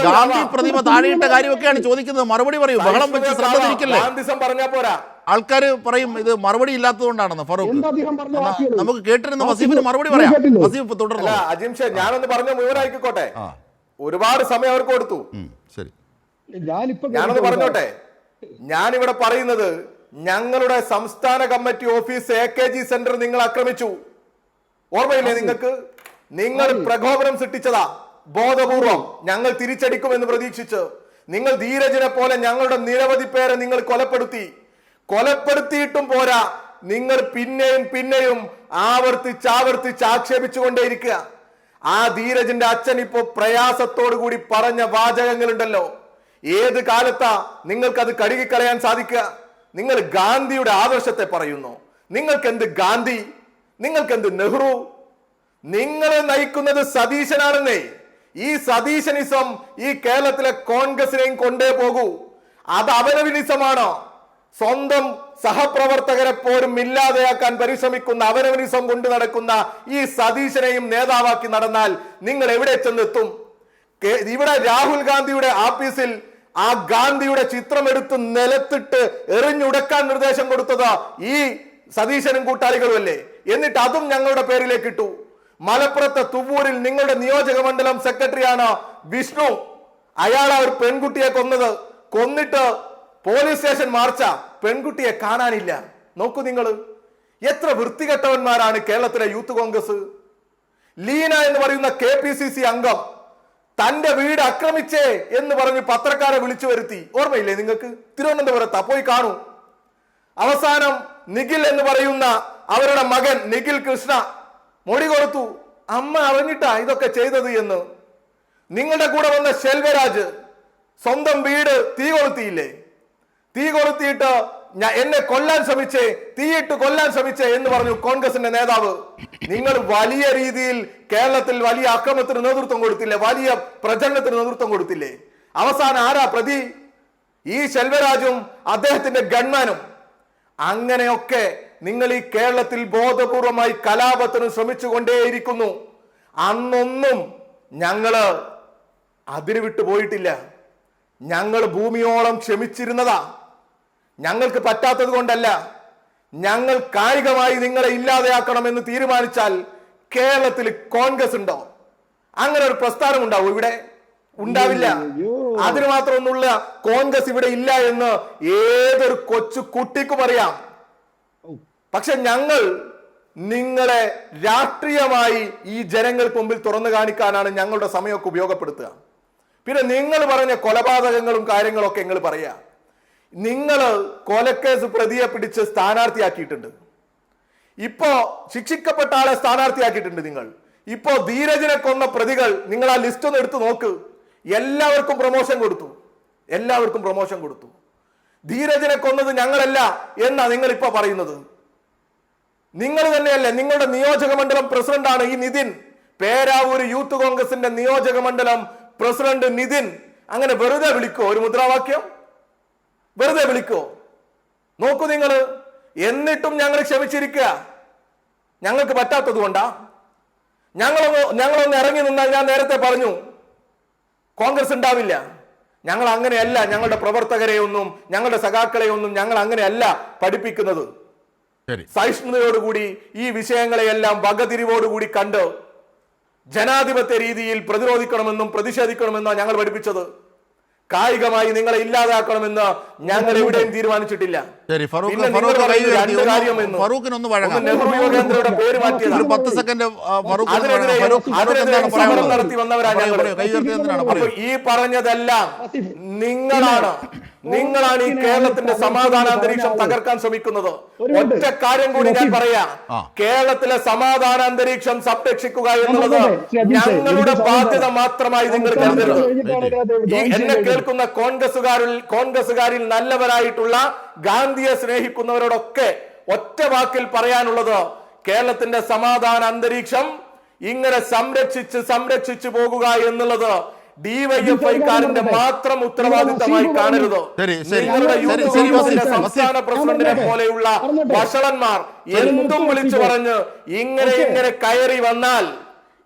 ഗാന്ധി പ്രതിമ താഴെയിട്ട കാര്യമൊക്കെയാണ് ചോദിക്കുന്നത്. മറുപടി പറയൂ. ബഹളം വെച്ച് ശ്രദ്ധ തിരിക്കല്ലേ. ആൾക്കാർ പറയും ഇത് മറുപടി ഇല്ലാത്തതുകൊണ്ടാണെന്ന്. ഫറൂഖ് നമുക്ക് കേട്ടിരുന്ന വസീഫിന് മറുപടി പറയാം. വസീഫ് തുടർന്നു. അജിംഷ ഞാനൊന്ന് പറഞ്ഞ മുഴുവനായിക്കോട്ടെ. ഒരുപാട് സമയം അവർക്ക് കൊടുത്തു. ശരി, ഞാനൊന്ന് പറഞ്ഞോട്ടെ. ഞാനിവിടെ പറയുന്നത് ഞങ്ങളുടെ സംസ്ഥാന കമ്മിറ്റി ഓഫീസ് AKG സെന്റർ നിങ്ങൾ ആക്രമിച്ചു. ഓർമ്മയില്ലേ നിങ്ങൾക്ക്? നിങ്ങൾ പ്രകോപനം സൃഷ്ടിച്ചതാ ബോധപൂർവം. ഞങ്ങൾ തിരിച്ചടിക്കുമെന്ന് പ്രതീക്ഷിച്ച് നിങ്ങൾ ധീരജിനെ പോലെ ഞങ്ങളുടെ നിരവധി പേരെ നിങ്ങൾ കൊലപ്പെടുത്തിയിട്ടും പോരാ, നിങ്ങൾ പിന്നെയും ആവർത്തിച്ച് ആക്ഷേപിച്ചുകൊണ്ടേയിരിക്കുക. ആ ധീരജിന്റെ അച്ഛൻ ഇപ്പോ പ്രയാസത്തോടു കൂടി പറഞ്ഞ വാചകങ്ങളുണ്ടല്ലോ, ഏത് കാലത്താ നിങ്ങൾക്കത് കഴുകിക്കളയാൻ സാധിക്കുക? നിങ്ങൾ ഗാന്ധിയുടെ ആദർശത്തെ പറയുന്നു. നിങ്ങൾക്കെന്ത് ഗാന്ധി, നിങ്ങൾക്കെന്ത് നെഹ്റു? നിങ്ങളെ നയിക്കുന്നത് സതീശനാണെന്നേ. ഈ സതീശനിസം ഈ കേരളത്തിലെ കോൺഗ്രസിനെയും കൊണ്ടേ പോകൂ. അത് അവനവനിസമാണോ? സ്വന്തം സഹപ്രവർത്തകരെ പോലും ഇല്ലാതെയാക്കാൻ പരിശ്രമിക്കുന്ന അവനവനിസം കൊണ്ട് നടക്കുന്ന ഈ സതീശനെയും നേതാവാക്കി നടന്നാൽ നിങ്ങൾ എവിടെ ചെന്നെത്തും? ഇവിടെ രാഹുൽ ഗാന്ധിയുടെ ആഫീസിൽ ആ ഗാന്ധിയുടെ ചിത്രമെടുത്ത് നിലത്തിട്ട് എറിഞ്ഞുടക്കാൻ നിർദ്ദേശം കൊടുത്തത് ഈ സതീശനും കൂട്ടാളികളും അല്ലേ? എന്നിട്ട് അതും ഞങ്ങളുടെ പേരിലേക്ക് ഇട്ടു. മലപ്പുറത്തെ തുവ്വൂരിൽ നിങ്ങളുടെ നിയോജക മണ്ഡലം സെക്രട്ടറിയാണ് വിഷ്ണു. അയാളാ ഒരു പെൺകുട്ടിയെ കൊന്നിട്ട് പോലീസ് സ്റ്റേഷൻ മാർച്ച. പെൺകുട്ടിയെ കാണാനില്ല. നോക്കൂ നിങ്ങൾ, എത്ര വൃത്തികെട്ടവന്മാരാണ് കേരളത്തിലെ യൂത്ത് കോൺഗ്രസ്. ലീന എന്ന് പറയുന്ന KPCC അംഗം തന്റെ വീട് ആക്രമിച്ചേ എന്ന് പറഞ്ഞ് പത്രക്കാരെ വിളിച്ചു വരുത്തി, ഓർമ്മയില്ലേ നിങ്ങൾക്ക്? തിരുവനന്തപുരത്താ, പോയി കാണൂ. അവസാനം നിഖിൽ എന്ന് പറയുന്ന അവരുടെ മകൻ നിഖിൽ കൃഷ്ണ മൊഴി കൊടുത്തു, അമ്മ അറിഞ്ഞിട്ടാ ഇതൊക്കെ ചെയ്തത് എന്ന്. നിങ്ങളുടെ കൂടെ വന്ന ശെൽവരാജ് സ്വന്തം വീട് തീ കൊളുത്തിയില്ലേ? തീ കൊളുത്തിയിട്ട് എന്നെ കൊല്ലാൻ ശ്രമിച്ചേ, തീയിട്ട് കൊല്ലാൻ ശ്രമിച്ചേ എന്ന് പറഞ്ഞു കോൺഗ്രസിന്റെ നേതാവ്. നിങ്ങൾ വലിയ രീതിയിൽ കേരളത്തിൽ വലിയ അക്രമത്തിന് നേതൃത്വം കൊടുത്തില്ലേ, വലിയ പ്രചരണത്തിന് നേതൃത്വം കൊടുത്തില്ലേ? അവസാനം ആരാ പ്രതി? ഈ ശെൽവരാജും അദ്ദേഹത്തിന്റെ ഗൺമാനും. അങ്ങനെയൊക്കെ നിങ്ങൾ ഈ കേരളത്തിൽ ബോധപൂർവമായി കലാപത്തിന് ശ്രമിച്ചുകൊണ്ടേയിരിക്കുന്നു. അന്നൊന്നും ഞങ്ങള് അതിര് വിട്ടു പോയിട്ടില്ല. ഞങ്ങൾ ഭൂമിയോളം ക്ഷമിച്ചിരുന്നതാ. ഞങ്ങൾക്ക് പറ്റാത്തത് കൊണ്ടല്ല. ഞങ്ങൾ കായികമായി നിങ്ങളെ ഇല്ലാതെയാക്കണമെന്ന് തീരുമാനിച്ചാൽ കേരളത്തിൽ കോൺഗ്രസ് ഉണ്ടോ? അങ്ങനെ ഒരു പ്രസ്ഥാനം ഉണ്ടാവും ഇവിടെ? ഉണ്ടാവില്ല. അതിന് മാത്രമൊന്നുള്ള കോൺഗ്രസ് ഇവിടെ ഇല്ല എന്ന് ഏതൊരു കൊച്ചു കുട്ടിക്കും അറിയാം. പക്ഷെ ഞങ്ങൾ നിങ്ങളെ രാഷ്ട്രീയമായി ഈ ജനങ്ങൾക്ക് മുമ്പിൽ തുറന്നു കാണിക്കാനാണ് ഞങ്ങളുടെ സമയമൊക്കെ ഉപയോഗപ്പെടുത്തുക. പിന്നെ നിങ്ങൾ പറഞ്ഞ കൊലപാതകങ്ങളും കാര്യങ്ങളൊക്കെ നിങ്ങൾ പറയാ. നിങ്ങൾ കൊലക്കേസ് പ്രതിയെ പിടിച്ച് സ്ഥാനാർത്ഥിയാക്കിയിട്ടുണ്ട്. ഇപ്പോ ശിക്ഷിക്കപ്പെട്ട ആളെ സ്ഥാനാർത്ഥിയാക്കിയിട്ടുണ്ട് നിങ്ങൾ. ഇപ്പോ ധീരജിനെ കൊന്ന പ്രതികൾ, നിങ്ങൾ ആ ലിസ്റ്റ് ഒന്ന് എടുത്തു നോക്ക്. എല്ലാവർക്കും പ്രൊമോഷൻ കൊടുത്തു, എല്ലാവർക്കും പ്രൊമോഷൻ കൊടുത്തു. ധീരജിനെ കൊന്നത് ഞങ്ങളല്ല എന്നാ നിങ്ങൾ ഇപ്പൊ പറയുന്നത്. നിങ്ങൾ തന്നെയല്ലേ, നിങ്ങളുടെ നിയോജക മണ്ഡലം പ്രസിഡന്റാണ് ഈ നിതിൻ. പേരാവൂർ യൂത്ത് കോൺഗ്രസിന്റെ നിയോജക മണ്ഡലം പ്രസിഡന്റ് നിതിൻ. അങ്ങനെ വെറുതെ വിളിക്കോ ഒരു മുദ്രാവാക്യം? വെറുതെ വിളിക്കോ? നോക്കൂ നിങ്ങൾ. എന്നിട്ടും ഞങ്ങൾ ക്ഷമിച്ചിരിക്കുക. ഞങ്ങൾക്ക് പറ്റാത്തത് കൊണ്ടാ. ഞങ്ങളൊന്ന് ഇറങ്ങി നിന്നാൽ, ഞാൻ നേരത്തെ പറഞ്ഞു, കോൺഗ്രസ് ഉണ്ടാവില്ല. ഞങ്ങൾ അങ്ങനെയല്ല. ഞങ്ങളുടെ പ്രവർത്തകരെയൊന്നും ഞങ്ങളുടെ സഖാക്കളെയൊന്നും ഞങ്ങൾ അങ്ങനെയല്ല പഠിപ്പിക്കുന്നത്. സഹിഷ്ണുതയോടുകൂടി ഈ വിഷയങ്ങളെയെല്ലാം വകതിരിവോടുകൂടി കണ്ട് ജനാധിപത്യ രീതിയിൽ പ്രതിരോധിക്കണമെന്നും പ്രതിഷേധിക്കണമെന്നാണ് ഞങ്ങൾ പഠിപ്പിച്ചത്. കായികമായി നിങ്ങളെ ഇല്ലാതാക്കണമെന്ന് ഞങ്ങൾ എവിടെയും തീരുമാനിച്ചിട്ടില്ല. പേര് മാറ്റിയത് നടത്തി വന്നവരാണ് ഞങ്ങൾ. ഈ പറഞ്ഞതെല്ലാം നിങ്ങളാണ്. നിങ്ങളാണ് ഈ കേരളത്തിന്റെ സമാധാന അന്തരീക്ഷം തകർക്കാൻ ശ്രമിക്കുന്നത്. ഒറ്റ കാര്യം കൂടി ഞാൻ പറയാം. കേരളത്തിലെ സമാധാന അന്തരീക്ഷം സംരക്ഷിക്കുക എന്നുള്ളത് ഞങ്ങളുടെ ബാധ്യത മാത്രമായി നിങ്ങൾ കരുതരുത്. എന്നെ കേൾക്കുന്ന കോൺഗ്രസുകാരിൽ നല്ലവരായിട്ടുള്ള ഗാന്ധിയെ സ്നേഹിക്കുന്നവരോടൊക്കെ ഒറ്റ വാക്കിൽ പറയാനുള്ളത്, കേരളത്തിന്റെ സമാധാന അന്തരീക്ഷം ഇങ്ങനെ സംരക്ഷിച്ചു പോകുക എന്നുള്ളത് ഡിവൈഎഫ്ഐക്കാരന്റെ മാത്രം ഉത്തരവാദിത്തമായി കാണരുത്. നിങ്ങളുടെ യൂത്ത് കോൺഗ്രസിന്റെ സംസ്ഥാന പ്രസിഡന്റിനെ പോലെയുള്ള വഷളന്മാർ എന്തും വിളിച്ചു പറഞ്ഞ് ഇങ്ങനെ കയറി വന്നാൽ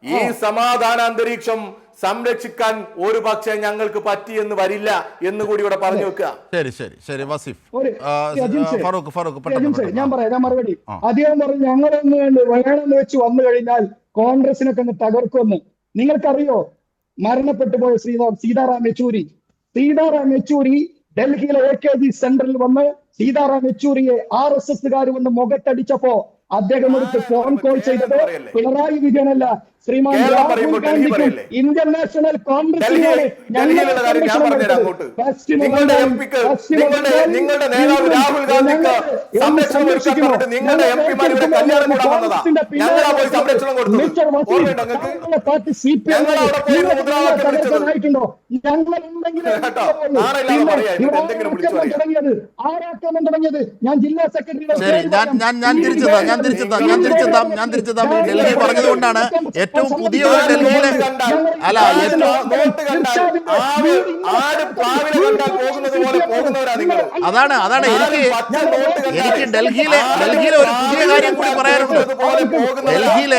ഈ സമാധാന അന്തരീക്ഷം സംരക്ഷിക്കാൻ ഒരു പക്ഷേ ഞങ്ങൾക്ക് പറ്റിയെന്ന് വരില്ല എന്ന് കൂടി ഇവിടെ പറഞ്ഞു വെക്കുക. ഞാൻ പറയാം മറുപടി. അദ്ദേഹം പറഞ്ഞു ഞങ്ങളൊന്ന് വേണമെന്ന് വെച്ച് വന്നു കഴിഞ്ഞാൽ കോൺഗ്രസിനൊക്കെ ഒന്ന് തകർക്കുമെന്ന്. നിങ്ങൾക്കറിയോ മരണപ്പെട്ടു പോയ സീതാറാം യെച്ചൂരി ഡൽഹിയിലെ AKG സെന്ററിൽ വന്ന് സീതാറാം യെച്ചൂരിയെ RSSകാർ വന്ന് മുഖത്തടിച്ചപ്പോ അദ്ദേഹം എടുത്ത് ഫോൺ കോൾ ചെയ്തത് പിണറായി വിജയനല്ല, ശ്രീമാൻ രാഹുൽ ഗാന്ധിക്കും ഇന്ത്യൻ നാഷണൽ കോൺഗ്രസിനോട് പാർട്ടി CPM ആയിട്ടുണ്ടോ? ആരാക്രമം തുടങ്ങിയത്? ഞാൻ ജില്ലാ സെക്രട്ടറി ഡൽഹി പറഞ്ഞതുകൊണ്ടാണ് ഏറ്റവും പുതിയ ഡൽഹിയിലെ അതാണ് എനിക്ക് ഡൽഹിയിലെ ഒരു പുതിയ കാര്യം കൂടി പറയാനുണ്ട്. ഡൽഹിയിലെ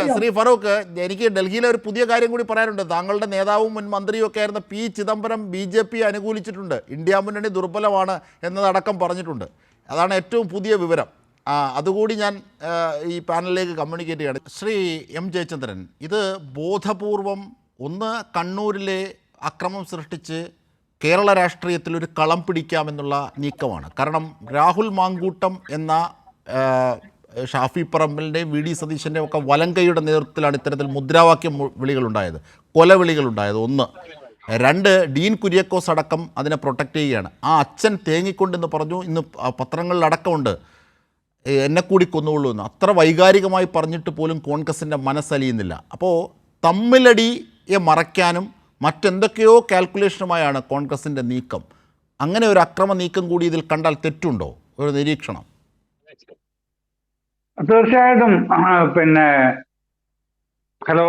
ശ്രീ ഫറൂഖ് എനിക്ക് ഡൽഹിയിലെ ഒരു പുതിയ കാര്യം കൂടി പറയാനുണ്ട്. താങ്കളുടെ നേതാവും മുൻ മന്ത്രിയും ഒക്കെ ആയിരുന്ന P. ചിദംബരം BJP അനുകൂലിച്ചിട്ടുണ്ട്. ഇന്ത്യ മുന്നണി ദുർബലമാണ് എന്നതടക്കം പറഞ്ഞിട്ടുണ്ട്. അതാണ് ഏറ്റവും പുതിയ വിവരം. അതുകൂടി ഞാൻ ഈ പാനലിലേക്ക് കമ്മ്യൂണിക്കേറ്റ് ചെയ്യാണ്. ശ്രീ എം ജയചന്ദ്രൻ, ഇത് ബോധപൂർവം ഒന്ന് കണ്ണൂരിലെ അക്രമം സൃഷ്ടിച്ച് കേരള രാഷ്ട്രീയത്തിൽ ഒരു കളം പിടിക്കാമെന്നുള്ള നീക്കമാണ്. കാരണം രാഹുൽ മാങ്കൂട്ടം എന്ന ഷാഫി പറമ്പലിൻ്റെയും വി ഡി സതീശൻ്റെയും ഒക്കെ വലങ്കൈയുടെ നേതൃത്വത്തിലാണ് ഇത്തരത്തിൽ മുദ്രാവാക്യം വിളികളുണ്ടായത്, കൊലവിളികളുണ്ടായത്. ഒന്ന്. രണ്ട്, ഡീൻ കുര്യാക്കോസ് അടക്കം അതിനെ പ്രൊട്ടക്റ്റ് ചെയ്യുകയാണ്. ആ അച്ഛൻ തേങ്ങിക്കൊണ്ടെന്ന് പറഞ്ഞു, ഇന്ന് പത്രങ്ങളിലടക്കമുണ്ട് എന്നെ കൂടി കൊന്നുകൊള്ളൂ എന്ന്. അത്ര വൈകാരികമായി പറഞ്ഞിട്ട് പോലും കോൺഗ്രസിൻ്റെ മനസ്സലിയുന്നില്ല. അപ്പോൾ തമ്മിലടിയെ മറയ്ക്കാനും മറ്റെന്തൊക്കെയോ കാൽക്കുലേഷനുമായാണ് കോൺഗ്രസിൻ്റെ നീക്കം. അങ്ങനെ ഒരു അക്രമ നീക്കം കൂടി ഇതിൽ കണ്ടാൽ തെറ്റുണ്ടോ? ഒരു നിരീക്ഷണം. തീർച്ചയായിട്ടും. പിന്നെ ഹലോ,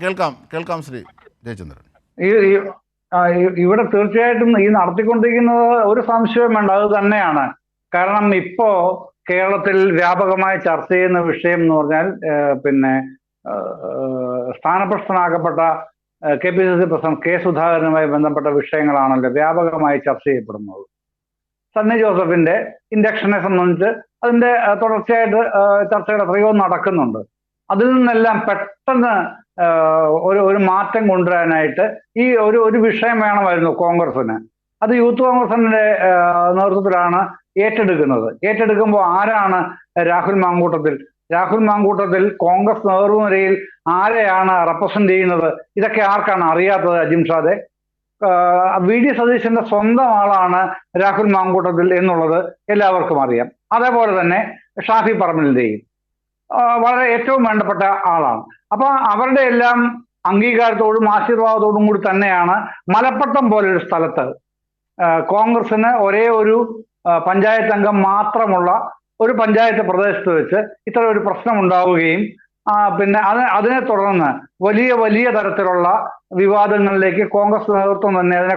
കേൾക്കാം ശ്രീ ജയചന്ദ്രൻ. ഇവിടെ തീർച്ചയായിട്ടും ഈ നടത്തിക്കൊണ്ടിരിക്കുന്നത് ഒരു സംശയം വേണ്ട, അത് തന്നെയാണ്. കാരണം ഇപ്പോ കേരളത്തിൽ വ്യാപകമായി ചർച്ച ചെയ്യുന്ന വിഷയം എന്ന് പറഞ്ഞാൽ പിന്നെ സ്ഥാനഭ്രഷ്ടനാക്കപ്പെട്ട KPCC പ്രസിഡന്റ് കെ സുധാകരനുമായി ബന്ധപ്പെട്ട വിഷയങ്ങളാണല്ലോ വ്യാപകമായി ചർച്ച ചെയ്യപ്പെടുന്നത്. സണ്ണി ജോസഫിന്റെ ഇൻഡക്ഷനെ സംബന്ധിച്ച് അതിന്റെ തുടർച്ചയായിട്ട് ചർച്ചകൾ എത്രയോ നടക്കുന്നുണ്ട്. അതിൽ നിന്നെല്ലാം പെട്ടെന്ന് ഒരു മാറ്റം കൊണ്ടുവരാനായിട്ട് ഈ ഒരു വിഷയം വേണമായിരുന്നു കോൺഗ്രസിന്. അത് യൂത്ത് കോൺഗ്രസിന്റെ നേതൃത്വത്തിലാണ് ഏറ്റെടുക്കുന്നത്. ഏറ്റെടുക്കുമ്പോൾ ആരാണ് രാഹുൽ മാങ്കൂട്ടത്തിൽ കോൺഗ്രസ് നേതൃനിരയിൽ ആരെയാണ് റെപ്രസെന്റ് ചെയ്യുന്നത്? ഇതൊക്കെ ആർക്കാണ് അറിയാത്തത്? അജിംഷാദെ, വി ഡി സതീശന്റെ സ്വന്തം ആളാണ് രാഹുൽ മാങ്കൂട്ടത്തിൽ എന്നുള്ളത് എല്ലാവർക്കും അറിയാം. അതേപോലെ തന്നെ ഷാഫി പറമ്പലിന്റെയും വളരെ ഏറ്റവും വേണ്ടപ്പെട്ട ആളാണ്. അപ്പൊ അവരുടെ എല്ലാം അംഗീകാരത്തോടും ആശീർവാദത്തോടും കൂടി തന്നെയാണ് മലപ്പട്ടം പോലൊരു സ്ഥലത്ത് കോൺഗ്രസിന് ഒരേ ഒരു പഞ്ചായത്ത് അംഗം മാത്രമുള്ള ഒരു പഞ്ചായത്ത് പ്രദേശത്ത് വെച്ച് ഇത്ര ഒരു പ്രശ്നം ഉണ്ടാവുകയും പിന്നെ അതിനെ തുടർന്ന് വലിയ തരത്തിലുള്ള വിവാദങ്ങളിലേക്ക് കോൺഗ്രസ് നേതൃത്വം തന്നെ അതിനെ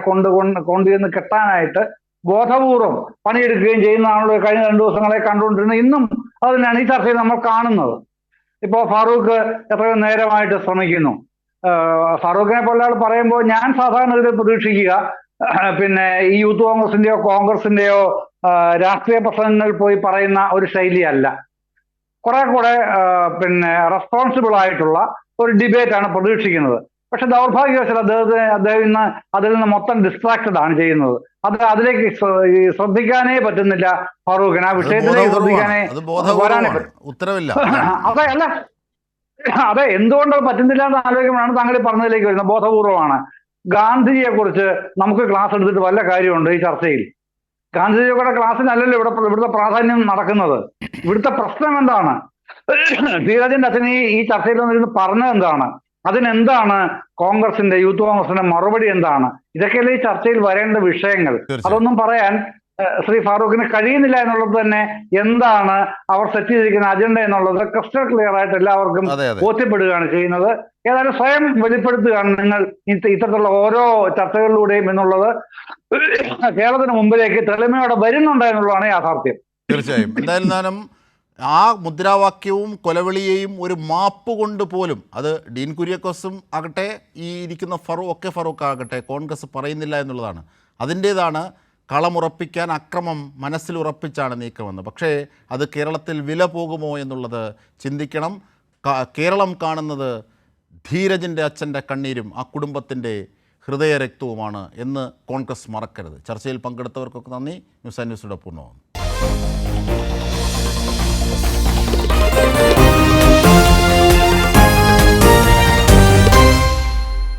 കൊണ്ടുചെന്ന് കെട്ടാനായിട്ട് ബോധപൂർവം പണിയെടുക്കുകയും ചെയ്യുന്നതാണല്ലോ കഴിഞ്ഞ 2 ദിവസങ്ങളെ കണ്ടുകൊണ്ടിരുന്നത്. ഇന്നും അത് തന്നെയാണ് ഈ ചർച്ചയിൽ നമ്മൾ കാണുന്നത്. ഇപ്പോ ഫാറൂഖ് എത്രയോ നേരമായിട്ട് ശ്രമിക്കുന്നു. ഫാറൂഖിനെ പോലെ ആൾ പറയുമ്പോൾ ഞാൻ സാധാരണ പ്രതീക്ഷിക്കുക പിന്നെ ഈ യൂത്ത് കോൺഗ്രസിന്റെയോ രാഷ്ട്രീയ പ്രസംഗങ്ങൾ പോയി പറയുന്ന ഒരു ശൈലിയല്ല. കുറെ കൂടെ പിന്നെ റെസ്പോൺസിബിൾ ആയിട്ടുള്ള ഒരു ഡിബേറ്റ് ആണ് പ്രതീക്ഷിക്കുന്നത്. പക്ഷെ ദൗർഭാഗ്യവശാൽ അദ്ദേഹം ഇന്ന് അതിൽ നിന്ന് മൊത്തം ഡിസ്ട്രാക്റ്റഡ് ആണ് ചെയ്യുന്നത്. അതിലേക്ക് ശ്രദ്ധിക്കാനേ പറ്റുന്നില്ല ഫാറൂഖിന്. ആ വിഷയത്തിലേക്ക് ശ്രദ്ധിക്കാനേ വരാനേ ഉത്തരവില്ല. അതെ, എന്തുകൊണ്ടത് പറ്റുന്നില്ല എന്ന് ആലോചിക്കുമ്പോഴാണ് താങ്കൾ പറഞ്ഞതിലേക്ക് വരുന്നത്. ബോധപൂർവമാണ്. ഗാന്ധിജിയെ കുറിച്ച് നമുക്ക് ക്ലാസ് എടുത്തിട്ട് വല്ല കാര്യമുണ്ട് ഈ ചർച്ചയിൽ? ഗാന്ധിജിയുടെ ക്ലാസ്സിനല്ലല്ലോ ഇവിടുത്തെ പ്രാധാന്യം നടക്കുന്നത്. ഇവിടുത്തെ പ്രശ്നം എന്താണ്? ധീരജിന്റെ അച്ഛൻ ഈ ചർച്ചയിൽ വന്നിരുന്ന് പറഞ്ഞത് എന്താണ്? അതിനെന്താണ് കോൺഗ്രസിന്റെ യൂത്ത് കോൺഗ്രസിന്റെ മറുപടി എന്താണ്? ഇതൊക്കെയല്ലേ ഈ ചർച്ചയിൽ വരേണ്ട വിഷയങ്ങൾ. അതൊന്നും പറയാൻ ശ്രീ ഫാറൂഖിന് കഴിയുന്നില്ല എന്നുള്ളത് തന്നെ എന്താണ് അവർ സെറ്റ് ചെയ്തിരിക്കുന്ന അജണ്ട എന്നുള്ളത് ക്രിസ്റ്റൽ ക്ലിയർ ആയിട്ട് എല്ലാവർക്കും ബോധ്യപ്പെടുകയാണ് ചെയ്യുന്നത്. ഏതായാലും സ്വയം വെളിപ്പെടുത്തുകയാണ് നിങ്ങൾ ഇത്തരത്തിലുള്ള ഓരോ ചർച്ചകളിലൂടെയും എന്നുള്ളത് കേരളത്തിന് മുമ്പിലേക്ക് തെളിമയോടെ വരുന്നുണ്ട് എന്നുള്ളതാണ് യാഥാർത്ഥ്യം. തീർച്ചയായും. എന്തായാലും ആ മുദ്രാവാക്യവും കൊലവിളിയെയും ഒരു മാപ്പ് കൊണ്ട് പോലും അത് ഡീൻ കുര്യാക്കോസും ആകട്ടെ ഈ ഇരിക്കുന്ന ഫറൂഖ് ആകട്ടെ കോൺഗ്രസ് പറയുന്നില്ല എന്നുള്ളതാണ്. അതിൻ്റേതാണ് കളമുറപ്പിക്കാൻ അക്രമം മനസ്സിലുറപ്പിച്ചാണ് നീക്കമെന്ന്. പക്ഷേ അത് കേരളത്തിൽ വില പോകുമോ എന്നുള്ളത് ചിന്തിക്കണം. കേരളം കാണുന്നത് ധീരജിൻ്റെ അച്ഛൻ്റെ കണ്ണീരും ആ കുടുംബത്തിൻ്റെ ഹൃദയരക്തവുമാണ് എന്ന് കോൺഗ്രസ് മറക്കരുത്. ചർച്ചയിൽ പങ്കെടുത്തവർക്കൊക്കെ നന്ദി. ന്യൂസ് ആൻഡ് ന്യൂസിലൂടെ പൂർണ്ണമാകുന്നു.